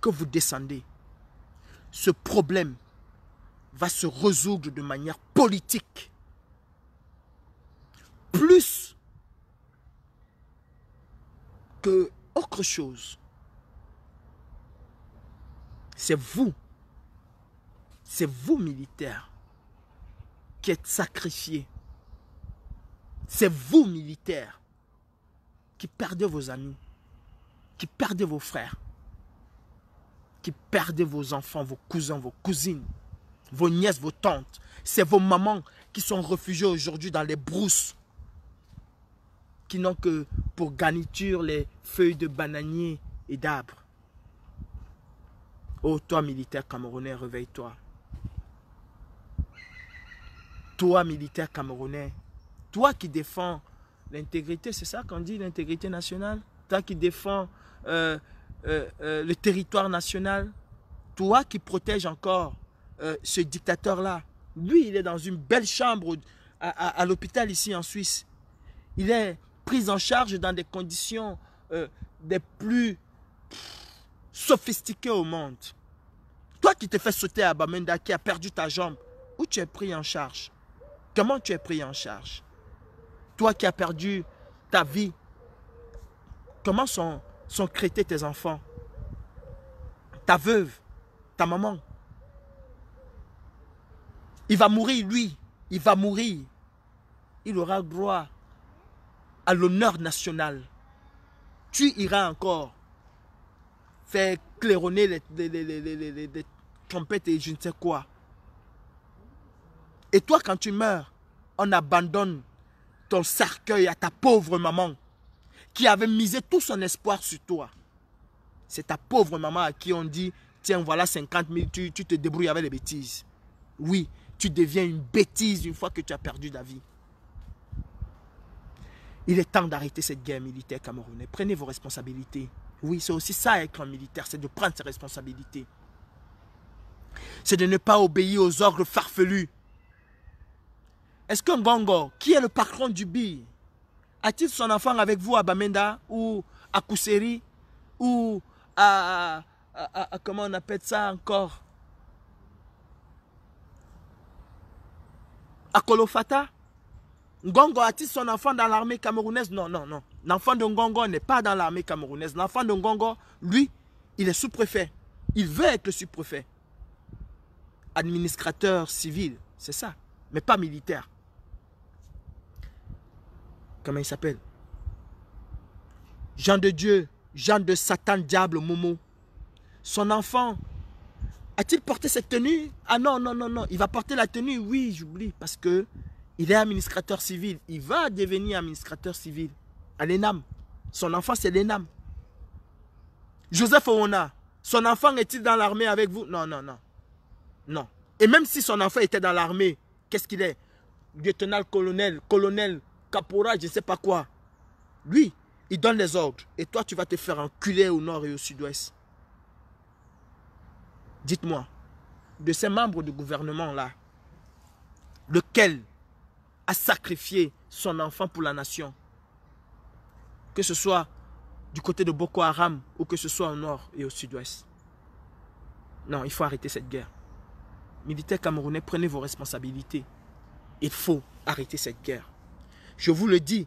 A: que vous descendez. Ce problème va se résoudre de manière politique. Plus que autre chose. C'est vous militaires, qui êtes sacrifiés. C'est vous militaires qui perdez vos amis, qui perdez vos frères, qui perdez vos enfants, vos cousins, vos cousines, vos nièces, vos tantes. C'est vos mamans qui sont réfugiées aujourd'hui dans les brousses, qui n'ont que pour garniture les feuilles de bananier et d'arbres. Oh, toi, militaire camerounais, réveille-toi. Toi, militaire camerounais, toi qui défends l'intégrité, c'est ça qu'on dit, l'intégrité nationale? Toi qui défends le territoire national, toi qui protèges encore ce dictateur-là. Lui, il est dans une belle chambre à l'hôpital ici en Suisse. Il est pris en charge dans des conditions des plus sophistiquées au monde. Toi qui te fais sauter à Bamenda, qui a perdu ta jambe, où tu es pris en charge? Comment tu es pris en charge? Toi qui as perdu ta vie. Comment sont traités tes enfants? Ta veuve, ta maman. Il va mourir, lui. Il va mourir. Il aura droit à l'honneur national. Tu iras encore faire claironner les trompettes et je ne sais quoi. Et toi, quand tu meurs, on abandonne ton cercueil à ta pauvre maman qui avait misé tout son espoir sur toi. C'est ta pauvre maman à qui on dit, tiens, voilà 50 000, tu te débrouilles avec les bêtises. Oui, tu deviens une bêtise une fois que tu as perdu ta vie. Il est temps d'arrêter cette guerre militaire camerounaise. Prenez vos responsabilités. Oui, c'est aussi ça être un militaire, c'est de prendre ses responsabilités. C'est de ne pas obéir aux ordres farfelus. Est-ce qu'un Ngongo, qui est le patron du BI, a-t-il son enfant avec vous à Bamenda ou à Kousseri ou à comment on appelle ça encore, à Kolofata? Ngongo a-t-il son enfant dans l'armée camerounaise? Non, non, non. L'enfant de Ngongo n'est pas dans l'armée camerounaise. L'enfant de Ngongo, lui, il est sous-préfet. Il veut être le sous-préfet. Administrateur civil, c'est ça. Mais pas militaire. Comment il s'appelle? Jean de Dieu, Jean de Satan, diable, Momo. Son enfant, a-t-il porté cette tenue? Ah non, non, non, non. Il va porter la tenue, oui, j'oublie. Parce que il est administrateur civil. Il va devenir administrateur civil à l'ENAM. Son enfant, c'est l'ENAM. Joseph Owona, son enfant est-il dans l'armée avec vous? Non, non, non. Non. Et même si son enfant était dans l'armée, qu'est-ce qu'il est? Lieutenant-colonel, colonel, caporal, je ne sais pas quoi. Lui, il donne les ordres. Et toi, tu vas te faire enculer au nord et au sud-ouest. Dites-moi, de ces membres du gouvernement-là, lequel a sacrifié son enfant pour la nation? Que ce soit du côté de Boko Haram ou que ce soit au nord et au sud-ouest. Non, il faut arrêter cette guerre. Militaires camerounais, prenez vos responsabilités. Il faut arrêter cette guerre. Je vous le dis,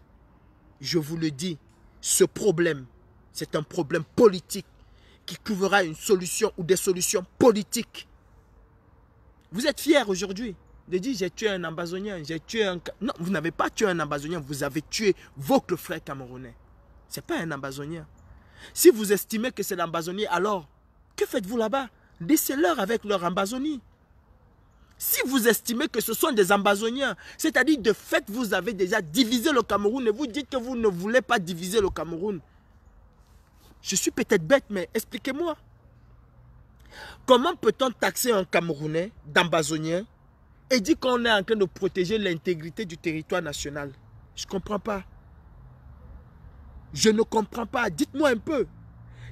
A: ce problème, c'est un problème politique qui trouvera une solution ou des solutions politiques. Vous êtes fiers aujourd'hui de dire j'ai tué un ambazonien, j'ai tué un... Non, vous n'avez pas tué un ambazonien, vous avez tué votre frère camerounais. Ce n'est pas un ambazonien. Si vous estimez que c'est l'ambazonien, alors que faites-vous là-bas? Laissez-leur avec leur ambazonie. Si vous estimez que ce sont des ambazoniens, c'est-à-dire de fait vous avez déjà divisé le Cameroun et vous dites que vous ne voulez pas diviser le Cameroun. Je suis peut-être bête, mais expliquez-moi. Comment peut-on taxer un Camerounais d'ambazonien et dire qu'on est en train de protéger l'intégrité du territoire national? Je ne comprends pas. Je ne comprends pas. Dites-moi un peu.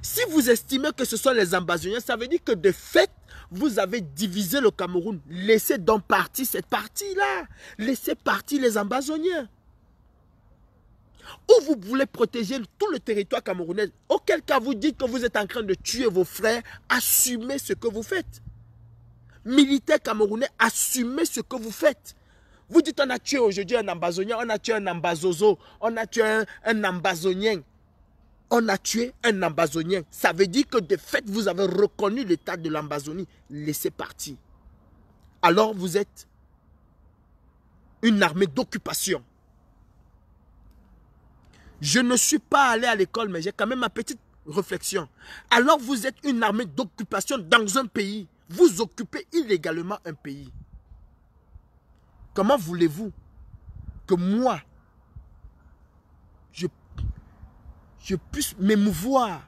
A: Si vous estimez que ce sont les ambazoniens, ça veut dire que de fait, vous avez divisé le Cameroun. Laissez donc partir cette partie-là. Laissez partir les ambazoniens. Ou vous voulez protéger tout le territoire camerounais. Auquel cas vous dites que vous êtes en train de tuer vos frères, assumez ce que vous faites. Militaires camerounais, assumez ce que vous faites. Vous dites on a tué aujourd'hui un ambazonien, on a tué un ambazozo, on a tué un ambazonien. On a tué un ambazonien. Ça veut dire que de fait, vous avez reconnu l'état de l'Ambazonie. Laissez partir. Alors vous êtes une armée d'occupation. Je ne suis pas allé à l'école, mais j'ai quand même ma petite réflexion. Alors vous êtes une armée d'occupation dans un pays. Vous occupez illégalement un pays. Comment voulez-vous que moi, je puisse m'émouvoir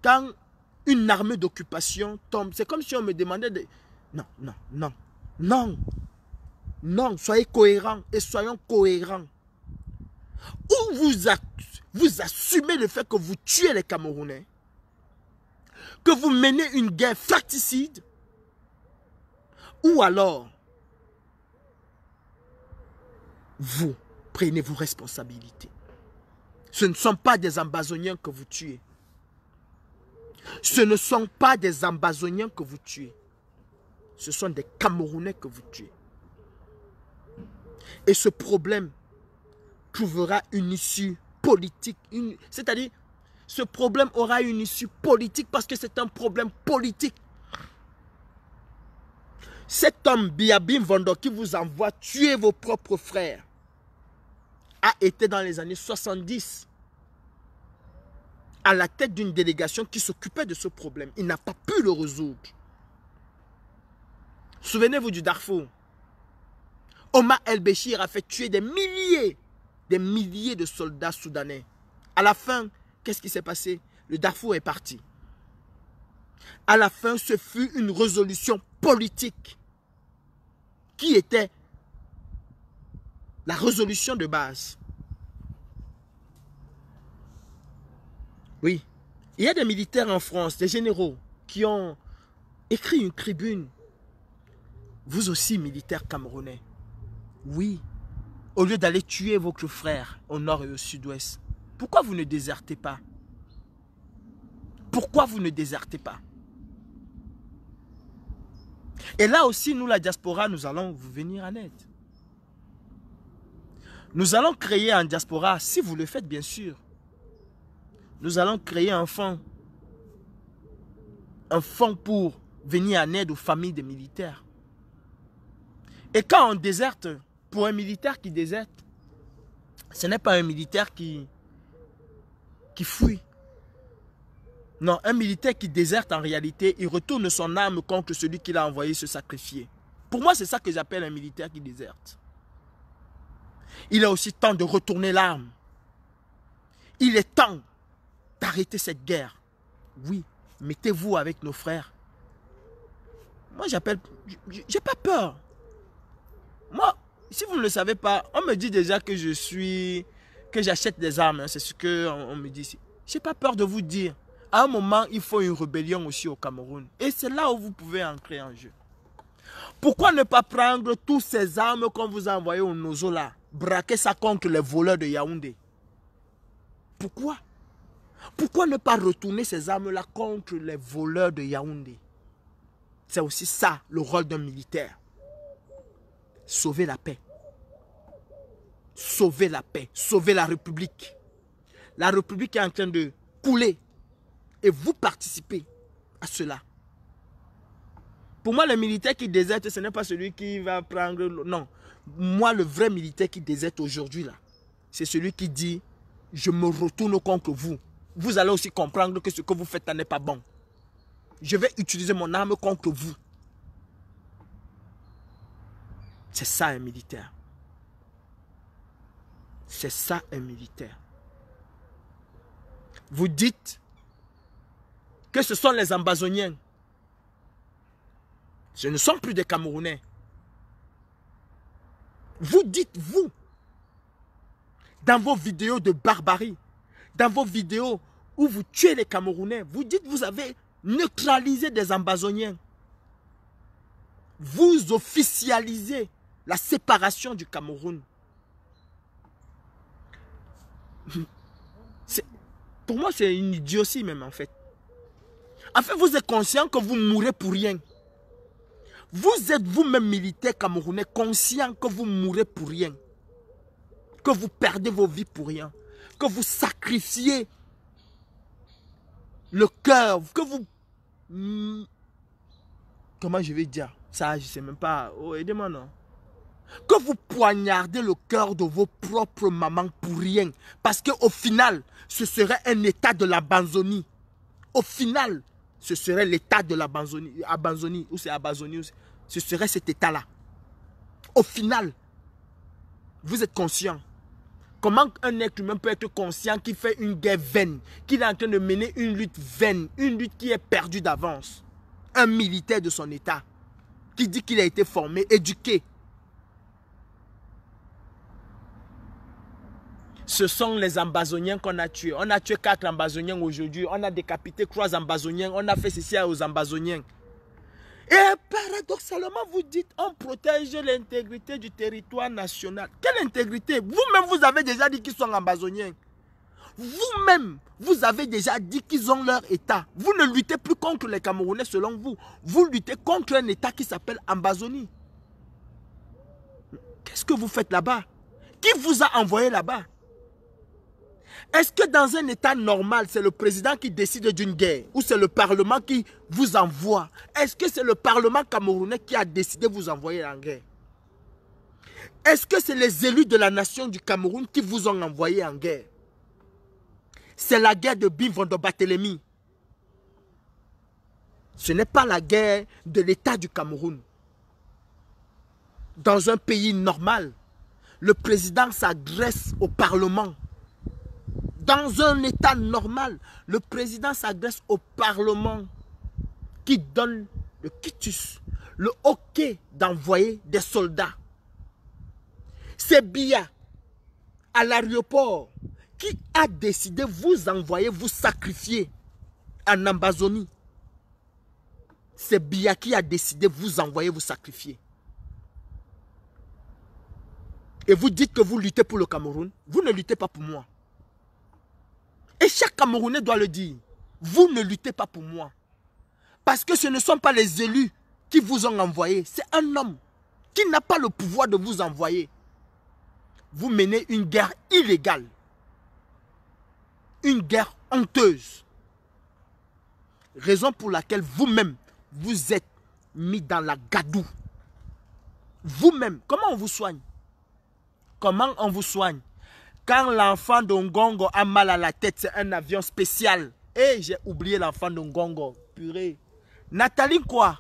A: quand une armée d'occupation tombe? C'est comme si on me demandait de... Non, non, non, non, non, soyez cohérents et soyons cohérents. Ou vous assumez le fait que vous tuez les Camerounais, que vous menez une guerre fratricide, ou alors, vous prenez vos responsabilités. Ce ne sont pas des ambazoniens que vous tuez. Ce ne sont pas des ambazoniens que vous tuez. Ce sont des Camerounais que vous tuez. Et ce problème trouvera une issue politique. C'est-à-dire, ce problème aura une issue politique parce que c'est un problème politique. Cet homme, Biabim Vondo, qui vous envoie tuer vos propres frères, a été dans les années 70 à la tête d'une délégation qui s'occupait de ce problème. Il n'a pas pu le résoudre. Souvenez-vous du Darfour. Omar El-Béchir a fait tuer des milliers de soldats soudanais. À la fin, qu'est-ce qui s'est passé? Le Darfour est parti. À la fin, ce fut une résolution politique qui était la résolution de base. Oui, il y a des militaires en France, des généraux, qui ont écrit une tribune. Vous aussi, militaires camerounais. Oui, au lieu d'aller tuer votre frère au nord et au sud-ouest, pourquoi vous ne désertez pas? Pourquoi vous ne désertez pas? Et là aussi, nous, la diaspora, nous allons vous venir en aide. Nous allons créer en diaspora, si vous le faites bien sûr, nous allons créer un fonds pour venir en aide aux familles des militaires. Et quand on déserte, pour un militaire qui déserte, ce n'est pas un militaire qui fuit. Non, un militaire qui déserte en réalité, il retourne son arme contre celui qui l'a envoyé se sacrifier. Pour moi, c'est ça que j'appelle un militaire qui déserte. Il est aussi temps de retourner l'arme. Il est temps d'arrêter cette guerre. Oui, mettez-vous avec nos frères. Moi, j'appelle... J'ai pas peur. Moi, si vous ne le savez pas, on me dit déjà que que j'achète des armes. Hein, c'est ce qu'on me dit ici. J'ai pas peur de vous dire. À un moment, il faut une rébellion aussi au Cameroun. Et c'est là où vous pouvez entrer en jeu. Pourquoi ne pas prendre tous ces armes qu'on vous a envoyées au Nozo là, braquer ça contre les voleurs de Yaoundé? Pourquoi? Pourquoi ne pas retourner ces armes-là contre les voleurs de Yaoundé? C'est aussi ça, le rôle d'un militaire. Sauver la paix. Sauver la paix. Sauver la République. La République est en train de couler. Et vous participez à cela. Pour moi, le militaire qui déserte, ce n'est pas celui qui va prendre... Non. Moi, le vrai militaire qui déserte aujourd'hui, là, c'est celui qui dit, je me retourne contre vous. Vous allez aussi comprendre que ce que vous faites n'est pas bon. Je vais utiliser mon arme contre vous. C'est ça un militaire. C'est ça un militaire. Vous dites que ce sont les Ambazoniens. Ce ne sont plus des Camerounais. Vous dites, vous, dans vos vidéos de barbarie, dans vos vidéos où vous tuez les Camerounais, vous dites vous avez neutralisé des Ambazoniens. Vous officialisez la séparation du Cameroun. Pour moi, c'est une idiotie même en fait. En fait, vous êtes conscient que vous mourrez pour rien. Vous êtes vous-même militaire camerounais conscient que vous mourrez pour rien. Que vous perdez vos vies pour rien. Que vous sacrifiez le cœur. Que vous... Comment je vais dire ça? Je ne sais même pas. Oh, aidez-moi non. Que vous poignardez le cœur de vos propres mamans pour rien. Parce qu'au final, ce serait un état de l'Abanzonie. Au final, ce serait l'état de l'Abanzonie. Ou c'est Abazonie. Ce serait cet état-là. Au final, vous êtes conscient. Comment un être humain peut être conscient qu'il fait une guerre vaine, qu'il est en train de mener une lutte vaine, une lutte qui est perdue d'avance? Un militaire de son état, qui dit qu'il a été formé, éduqué. Ce sont les Ambazoniens qu'on a tués. On a tué 4 Ambazoniens aujourd'hui. On a décapité 3 Ambazoniens. On a fait ceci aux Ambazoniens. Et paradoxalement, vous dites, on protège l'intégrité du territoire national. Quelle intégrité? Vous-même, vous avez déjà dit qu'ils sont Ambazoniens. Vous-même, vous avez déjà dit qu'ils ont leur état. Vous ne luttez plus contre les Camerounais selon vous. Vous luttez contre un état qui s'appelle Ambazonie. Qu'est-ce que vous faites là-bas? Qui vous a envoyé là-bas? Est-ce que dans un état normal, c'est le président qui décide d'une guerre ou c'est le parlement qui vous envoie? Est-ce que c'est le parlement camerounais qui a décidé de vous envoyer en guerre? Est-ce que c'est les élus de la nation du Cameroun qui vous ont envoyé en guerre? C'est la guerre de Bimvondo Barthélemy. Ce n'est pas la guerre de l'État du Cameroun. Dans un pays normal, le président s'adresse au Parlement. Dans un État normal, le président s'adresse au Parlement qui donne le quitus, le OK d'envoyer des soldats. C'est Biya, à l'aéroport, qui a décidé de vous envoyer, vous sacrifier en Amazonie. C'est Biya qui a décidé de vous envoyer, vous sacrifier. Et vous dites que vous luttez pour le Cameroun. Vous ne luttez pas pour moi. Et chaque Camerounais doit le dire. Vous ne luttez pas pour moi. Parce que ce ne sont pas les élus qui vous ont envoyé. C'est un homme qui n'a pas le pouvoir de vous envoyer. Vous menez une guerre illégale. Une guerre honteuse. Raison pour laquelle vous-même, vous êtes mis dans la gadoue. Vous-même, comment on vous soigne? Comment on vous soigne? Quand l'enfant de Ngongo a mal à la tête, c'est un avion spécial. Et j'ai oublié l'enfant de Ngongo. Purée. Nathalie quoi?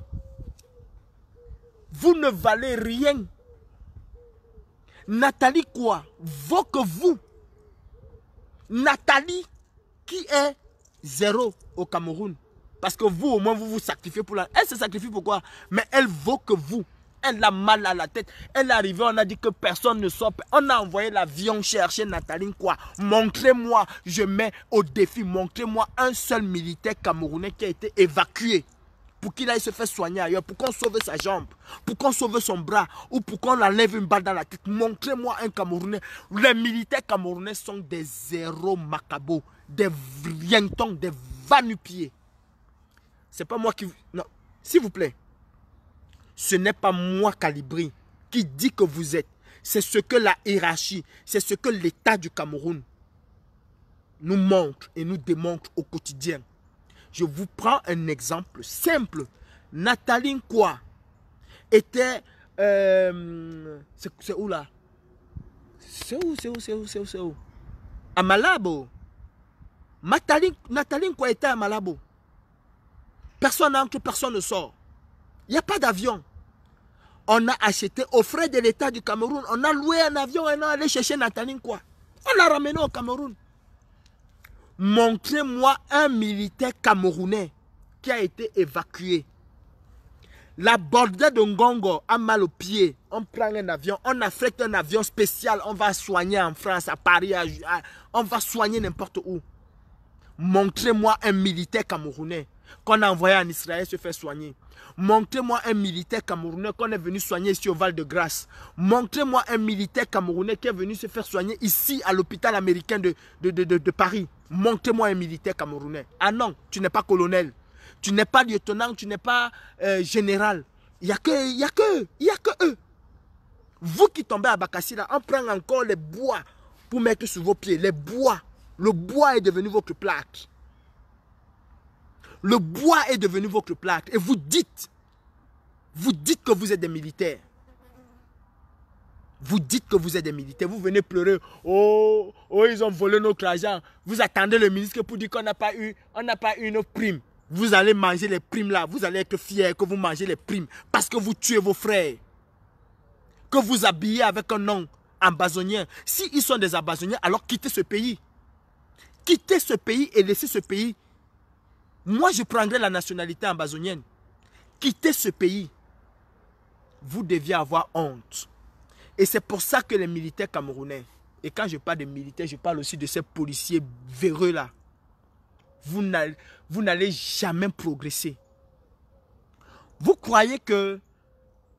A: Vous ne valez rien. Nathalie quoi? Vaut que vous. Nathalie qui est zéro au Cameroun. Parce que vous, au moins, vous vous sacrifiez pour la... Elle se sacrifie pourquoi? Mais elle vaut que vous. Elle a mal à la tête. Elle est arrivée, on a dit que personne ne sort. On a envoyé l'avion chercher Nathalie quoi? Montrez-moi, je mets au défi, montrez-moi un seul militaire camerounais qui a été évacué. Pour qu'il aille se faire soigner ailleurs, pour qu'on sauve sa jambe, pour qu'on sauve son bras, ou pour qu'on enlève une balle dans la tête. Montrez-moi un Camerounais. Les militaires camerounais sont des zéros macabos, des vrientons, des vanupiers. C'est pas moi qui... Non, s'il vous plaît. Ce n'est pas moi, Calibri, qui dit que vous êtes. C'est ce que la hiérarchie, c'est ce que l'État du Cameroun nous montre et nous démontre au quotidien. Je vous prends un exemple simple. Nathalie quoi était... c'est où là? C'est où? À Malabo. Nathalie quoi était à Malabo. Personne n'entre, personne ne sort. Il n'y a pas d'avion. On a acheté aux frais de l'État du Cameroun. On a loué un avion et on est allé chercher Nathalie quoi. On l'a ramené au Cameroun. Montrez-moi un militaire camerounais qui a été évacué. La bordée de Ngongo a mal au pied. On prend un avion, on affecte un avion spécial. On va soigner en France, à Paris, on va soigner n'importe où. Montrez-moi un militaire camerounais qu'on a envoyé en Israël se faire soigner. Montrez-moi un militaire camerounais qu'on est venu soigner ici au Val-de-Grâce. Montrez-moi un militaire camerounais qui est venu se faire soigner ici à l'hôpital américain de Paris. Montrez-moi un militaire camerounais. Ah non, tu n'es pas colonel. Tu n'es pas lieutenant, tu n'es pas général. Il n'y a que eux. Vous qui tombez à Bakassi, là, on prend encore les bois pour mettre sur vos pieds. Les bois. Le bois est devenu votre plaque. Le bois est devenu votre plaque. Et vous dites que vous êtes des militaires. Vous dites que vous êtes des militaires. Vous venez pleurer. Oh, ils ont volé notre argent. Vous attendez le ministre pour dire qu'on n'a pas eu une prime. Vous allez manger les primes là. Vous allez être fiers que vous mangez les primes. Parce que vous tuez vos frères. Que vous habillez avec un nom ambazonien. S'ils sont des ambazoniens, alors quittez ce pays. Quittez ce pays et laissez ce pays. Moi, je prendrai la nationalité ambazonienne. Quittez ce pays. Vous deviez avoir honte. Et c'est pour ça que les militaires camerounais, et quand je parle de militaires, je parle aussi de ces policiers véreux là. Vous n'allez jamais progresser. Vous croyez que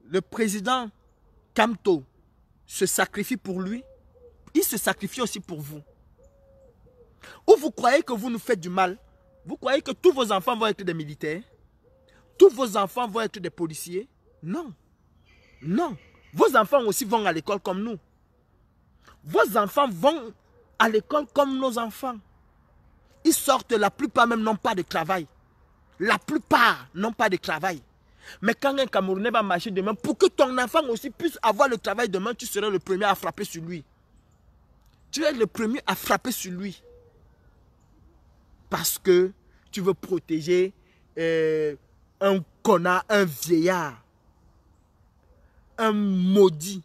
A: le président Kamto se sacrifie pour lui? Il se sacrifie aussi pour vous. Ou vous croyez que vous nous faites du mal? Vous croyez que tous vos enfants vont être des militaires? Tous vos enfants vont être des policiers? Non. Non. Vos enfants aussi vont à l'école comme nous. Vos enfants vont à l'école comme nos enfants. Ils sortent, la plupart même n'ont pas de travail. La plupart n'ont pas de travail. Mais quand un Camerounais va marcher demain, pour que ton enfant aussi puisse avoir le travail demain, tu seras le premier à frapper sur lui. Tu es le premier à frapper sur lui. Parce que tu veux protéger un connard, un vieillard, un maudit,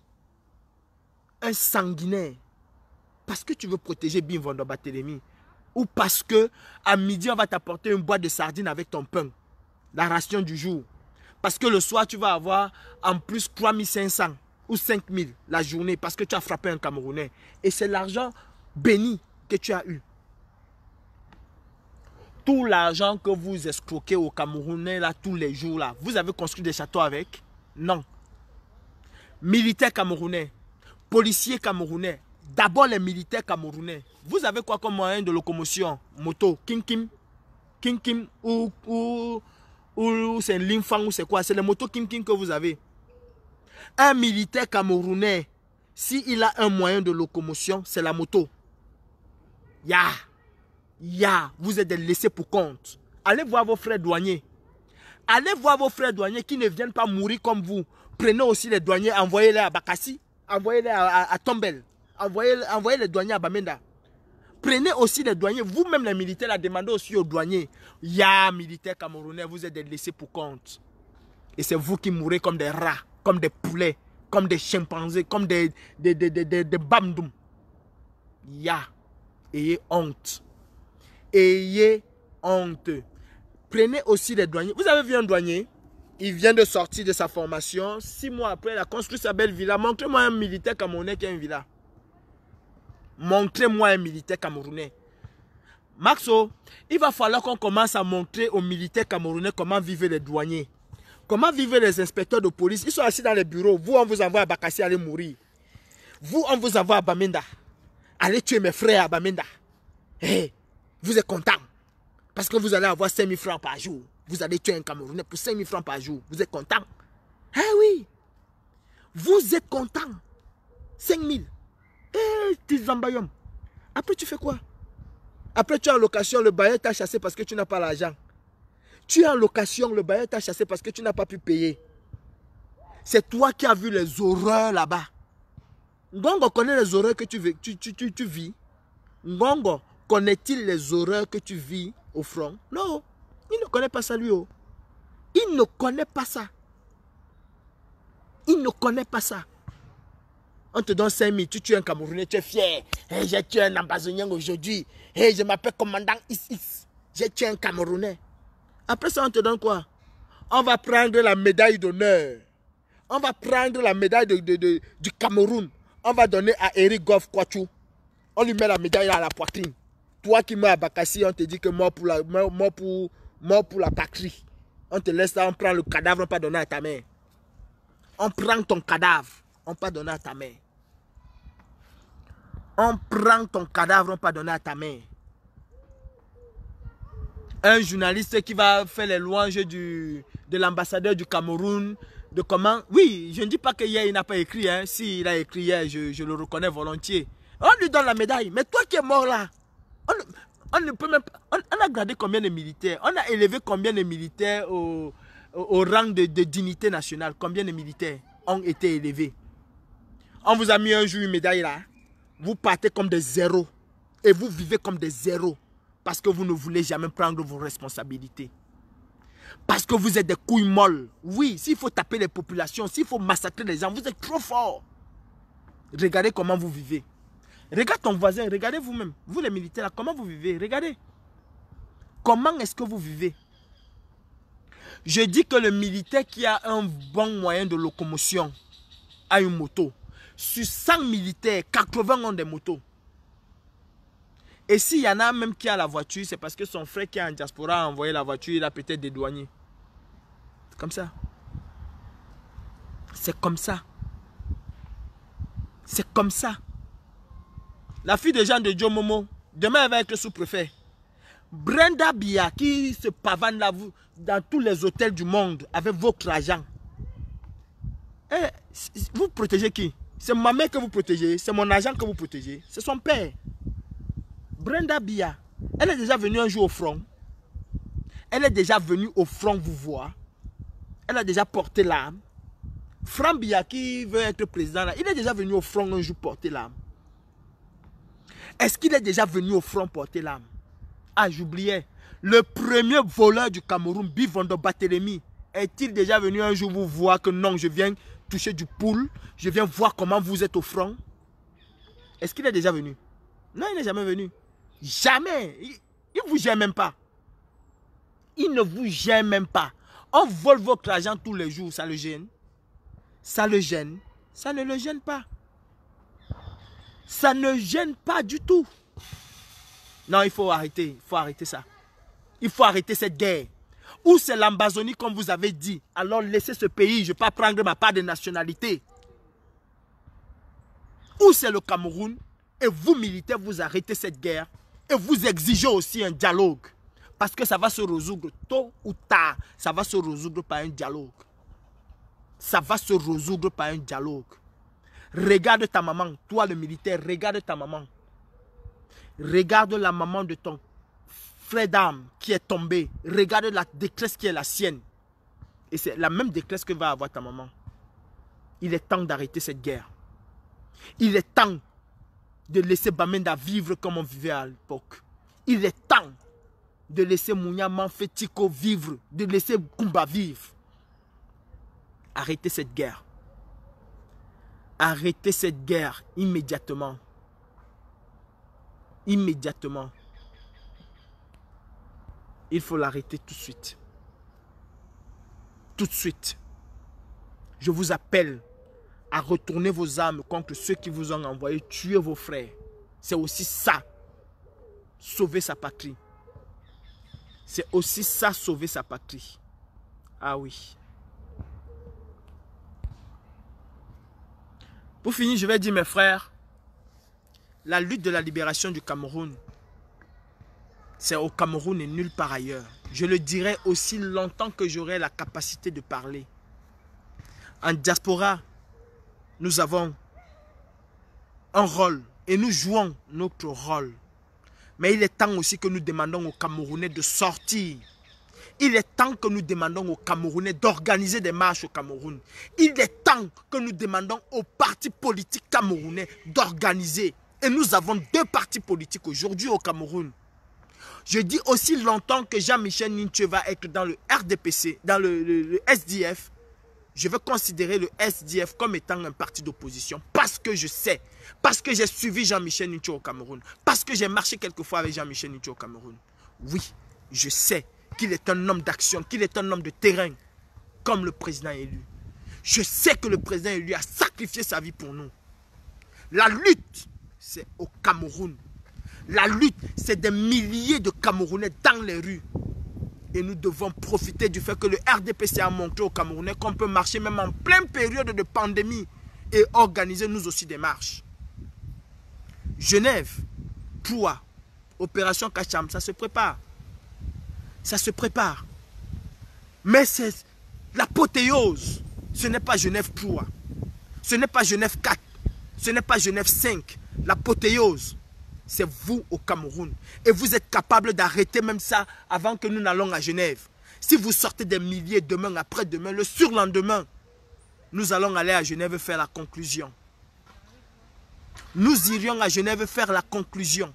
A: un sanguinaire. Parce que tu veux protéger Bim Van Barthélemy. Ou parce que à midi, on va t'apporter une boîte de sardines avec ton pain. La ration du jour. Parce que le soir, tu vas avoir en plus 3500 ou 5000 la journée parce que tu as frappé un Camerounais. Et c'est l'argent béni que tu as eu. Tout l'argent que vous escroquez aux Camerounais là, tous les jours, là, vous avez construit des châteaux avec? Non. Militaires camerounais, policiers camerounais, d'abord les militaires camerounais. Vous avez quoi comme moyen de locomotion? Moto, King Kim ou c'est l'infant ou c'est quoi? C'est les motos King que vous avez. Un militaire camerounais, s'il a un moyen de locomotion, c'est la moto. Vous êtes des laissés pour compte. Allez voir vos frères douaniers. Allez voir vos frères douaniers qui ne viennent pas mourir comme vous. Prenez aussi les douaniers, envoyez-les à Bakassi, envoyez-les à Tombel, envoyez les douaniers à Bamenda. Prenez aussi les douaniers, vous-même les militaires, demandez aussi aux douaniers. Militaires camerounais, vous êtes des laissés pour compte. Et c'est vous qui mourrez comme des rats, comme des poulets, comme des chimpanzés, comme des bamdoum. Ayez honte. Ayez honte. Prenez aussi les douaniers. Vous avez vu un douanier? Il vient de sortir de sa formation. 6 mois après, il a construit sa belle villa. Montrez-moi un militaire camerounais qui a une villa. Montrez-moi un militaire camerounais. Maxo, il va falloir qu'on commence à montrer aux militaires camerounais comment vivent les douaniers. Comment vivent les inspecteurs de police. Ils sont assis dans les bureaux. Vous, on vous envoie à Bakassi, allez mourir. Vous, on vous envoie à Bamenda. Allez tuer mes frères à Bamenda. Hey, vous êtes content. Parce que vous allez avoir 5 000 francs par jour. Vous allez tuer un Camerounais pour 5 000 francs par jour. Vous êtes content? Eh oui. Vous êtes content. 5 000. Eh, Tizambayom. Après, tu fais quoi? Après, tu es en location, le bailleur t'a chassé parce que tu n'as pas l'argent. Tu es en location, le bailleur t'a chassé parce que tu n'as pas pu payer. C'est toi qui as vu les horreurs là-bas. Ngongo connaît les horreurs que tu vis. Ngongo connaît-il les horreurs que tu vis au front? Non, il ne connaît pas ça lui. Oh. Il ne connaît pas ça. Il ne connaît pas ça. On te donne 5 000, tu tues un Camerounais, tu es fier. Hey, j'ai tué un Ambazonian aujourd'hui. Hey, je m'appelle commandant Is. J'ai tué un Camerounais. Après ça, on te donne quoi? On va prendre la médaille d'honneur. On va prendre la médaille du Cameroun. On va donner à Eric Goff Kwachou. On lui met la médaille là à la poitrine. Toi qui meurs à Bakassi, on te dit que mort pour la patrie. On te laisse là, on prend le cadavre, on pas donner à ta mère. On prend ton cadavre, on pas donner à ta mère. On prend ton cadavre, on pas donner à ta mère. Un journaliste qui va faire les louanges de l'ambassadeur du Cameroun, de comment... Oui, je ne dis pas que hier il n'a pas écrit, hein. S'il a écrit hier, je le reconnais volontiers. On lui donne la médaille. Mais toi qui es mort là, on ne peut même pas... On a gardé combien de militaires? On a élevé combien de militaires au rang de dignité nationale? Combien de militaires ont été élevés? On vous a mis un jour une médaille là. Vous partez comme des zéros. Et vous vivez comme des zéros. Parce que vous ne voulez jamais prendre vos responsabilités. Parce que vous êtes des couilles molles. Oui, s'il faut taper les populations, s'il faut massacrer les gens, vous êtes trop forts. Regardez comment vous vivez. Regarde ton voisin, regardez vous-même. Vous les militaires, là, comment vous vivez? Regardez. Comment est-ce que vous vivez? Je dis que le militaire qui a un bon moyen de locomotion a une moto. Sur 100 militaires, 80 ont des motos. Et s'il y en a même qui a la voiture, c'est parce que son frère qui est en diaspora a envoyé la voiture, il a peut-être des douaniers. C'est comme ça. C'est comme ça. C'est comme ça. La fille de Jean de Dieu Momo, demain elle va être sous-préfet. Brenda Bia qui se pavane là, dans tous les hôtels du monde avec votre argent. Et vous protégez qui? C'est ma mère que vous protégez, c'est mon agent que vous protégez, c'est son père. Brenda Biya, elle est déjà venue un jour au front. Elle est déjà venue au front vous voir. Elle a déjà porté l'arme. Franck Biya qui veut être président, là, il est déjà venu au front un jour porter l'arme. Est-ce qu'il est déjà venu au front porter l'arme? Ah, j'oubliais. Le premier voleur du Cameroun, Bivondo Batelemi, est-il déjà venu un jour vous voir que non, je viens toucher du poule, je viens voir comment vous êtes au front? Est-ce qu'il est déjà venu? Non, il n'est jamais venu. Jamais. Il ne vous gère même pas. Il ne vous gère même pas. On vole votre argent tous les jours, ça le gêne. Ça le gêne. Ça ne le gêne pas. Ça ne gêne pas du tout. Non, il faut arrêter. Il faut arrêter ça. Il faut arrêter cette guerre. Ou c'est l'Ambazonie comme vous avez dit. Alors laissez ce pays. Je ne vais pas prendre ma part de nationalité. Ou c'est le Cameroun. Et vous, militaires, vous arrêtez cette guerre. Et vous exigez aussi un dialogue. Parce que ça va se résoudre tôt ou tard. Ça va se résoudre par un dialogue. Ça va se résoudre par un dialogue. Regarde ta maman. Toi, le militaire, regarde ta maman. Regarde la maman de ton frère d'armes qui est tombé. Regarde la détresse qui est la sienne. Et c'est la même détresse que va avoir ta maman. Il est temps d'arrêter cette guerre. Il est temps de laisser Bamenda vivre comme on vivait à l'époque. Il est temps de laisser Mounia Manfetiko vivre, de laisser Kumba vivre. Arrêtez cette guerre. Arrêtez cette guerre immédiatement. Immédiatement. Il faut l'arrêter tout de suite. Tout de suite. Je vous appelle à retourner vos armes contre ceux qui vous ont envoyé tuer vos frères. C'est aussi ça, sauver sa patrie. C'est aussi ça, sauver sa patrie. Ah oui. Pour finir, je vais dire, mes frères, la lutte de la libération du Cameroun, c'est au Cameroun et nulle part ailleurs. Je le dirai aussi longtemps que j'aurai la capacité de parler. En diaspora, nous avons un rôle et nous jouons notre rôle. Mais il est temps aussi que nous demandons aux Camerounais de sortir. Il est temps que nous demandons aux Camerounais d'organiser des marches au Cameroun. Il est temps que nous demandons aux partis politiques camerounais d'organiser. Et nous avons 2 partis politiques aujourd'hui au Cameroun. Je dis aussi longtemps que Jean-Michel Ninche va être dans le RDPC, dans le SDF. Je vais considérer le SDF comme étant un parti d'opposition parce que je sais, parce que j'ai suivi Jean-Michel Ninche au Cameroun, parce que j'ai marché quelquefois avec Jean-Michel Ninche au Cameroun. Oui, je sais qu'il est un homme d'action, qu'il est un homme de terrain, comme le président élu. Je sais que le président élu a sacrifié sa vie pour nous. La lutte, c'est au Cameroun. La lutte, c'est des milliers de Camerounais dans les rues. Et nous devons profiter du fait que le RDPC a montré aux Camerounais qu'on peut marcher même en pleine période de pandémie et organiser nous aussi des marches. Genève, Troua, Opération Kacham, ça se prépare. Ça se prépare. Mais c'est l'apothéose. Ce n'est pas Genève 3. Ce n'est pas Genève 4. Ce n'est pas Genève 5. L'apothéose, c'est vous au Cameroun. Et vous êtes capable d'arrêter même ça avant que nous n'allons à Genève. Si vous sortez des milliers demain, après-demain, le surlendemain, nous allons aller à Genève faire la conclusion. Nous irions à Genève faire la conclusion.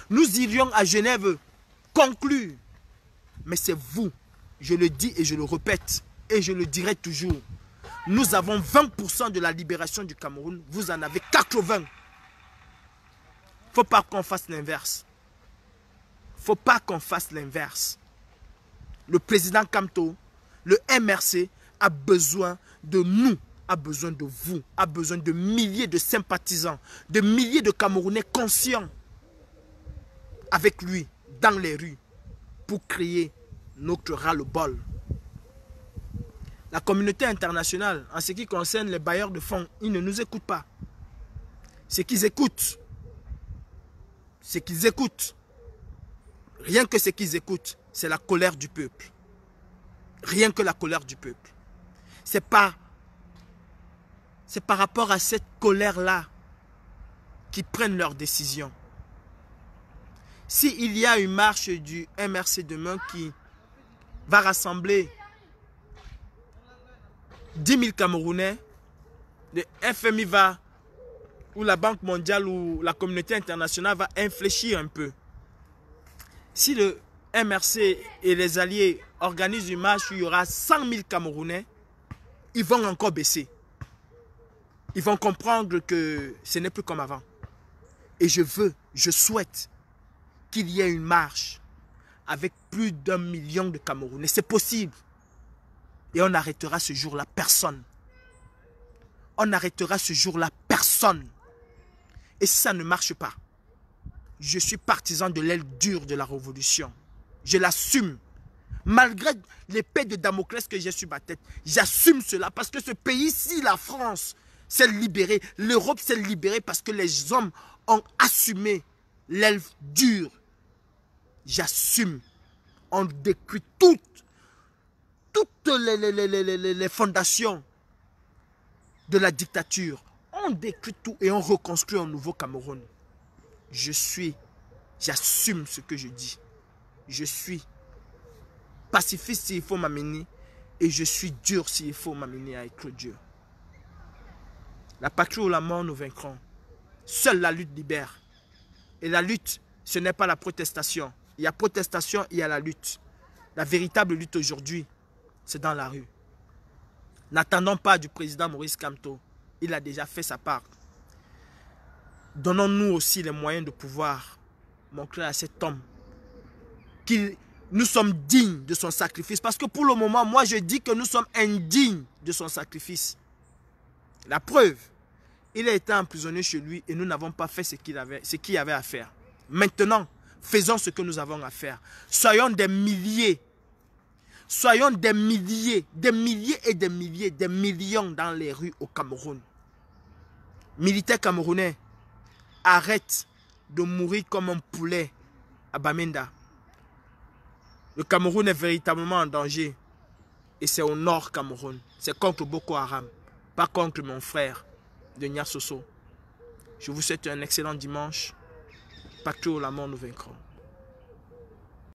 A: Nous irions à Genève conclure. Mais c'est vous, je le dis et je le répète, et je le dirai toujours. Nous avons 20% de la libération du Cameroun, vous en avez 80%. Il ne faut pas qu'on fasse l'inverse. Il ne faut pas qu'on fasse l'inverse. Le président Kamto, le MRC a besoin de nous, a besoin de vous, a besoin de milliers de sympathisants, de milliers de Camerounais conscients avec lui dans les rues pour créer notre ras-le-bol. La communauté internationale, en ce qui concerne les bailleurs de fonds, ils ne nous écoutent pas. Ce qu'ils écoutent, rien que ce qu'ils écoutent, c'est la colère du peuple. Rien que la colère du peuple. C'est pas C'est par rapport à cette colère-là qu'ils prennent leurs décisions. S'il y a une marche du MRC demain qui va rassembler 10 000 Camerounais, le FMI va, ou la Banque mondiale ou la communauté internationale va infléchir un peu. Si le MRC et les alliés organisent une marche où il y aura 100 000 Camerounais, ils vont encore baisser. Ils vont comprendre que ce n'est plus comme avant. Et je souhaite qu'il y ait une marche avec plus d'1 million de Camerounais. C'est possible. Et on n'arrêtera ce jour-là personne. On n'arrêtera ce jour-là personne. Et si ça ne marche pas, je suis partisan de l'aile dure de la révolution. Je l'assume. Malgré l'épée de Damoclès que j'ai sur ma tête, j'assume cela parce que ce pays-ci, la France, s'est libéré. L'Europe s'est libérée parce que les hommes ont assumé l'aile dure. J'assume. On détruit toutes les fondations de la dictature. On détruit tout et on reconstruit un nouveau Cameroun. J'assume ce que je dis. Je suis pacifiste s'il faut m'amener et je suis dur s'il faut m'amener à être dur. La patrie ou la mort, nous vaincrons. Seule la lutte libère. Et la lutte, ce n'est pas la protestation. Il y a protestation, il y a la lutte. La véritable lutte aujourd'hui, c'est dans la rue. N'attendons pas du président Maurice Kamto. Il a déjà fait sa part. Donnons-nous aussi les moyens de pouvoir montrer à cet homme que nous sommes dignes de son sacrifice. Parce que pour le moment, moi je dis que nous sommes indignes de son sacrifice. La preuve, il a été emprisonné chez lui et nous n'avons pas fait ce qu'il y avait à faire. Maintenant, faisons ce que nous avons à faire. Soyons des milliers. Soyons des milliers et des milliers, des millions dans les rues au Cameroun. Militaires camerounais, arrête de mourir comme un poulet à Bamenda. Le Cameroun est véritablement en danger. Et c'est au nord Cameroun. C'est contre Boko Haram. Pas contre mon frère de Niasoso. Je vous souhaite un excellent dimanche. Patrie ou la mort, nous vaincrons.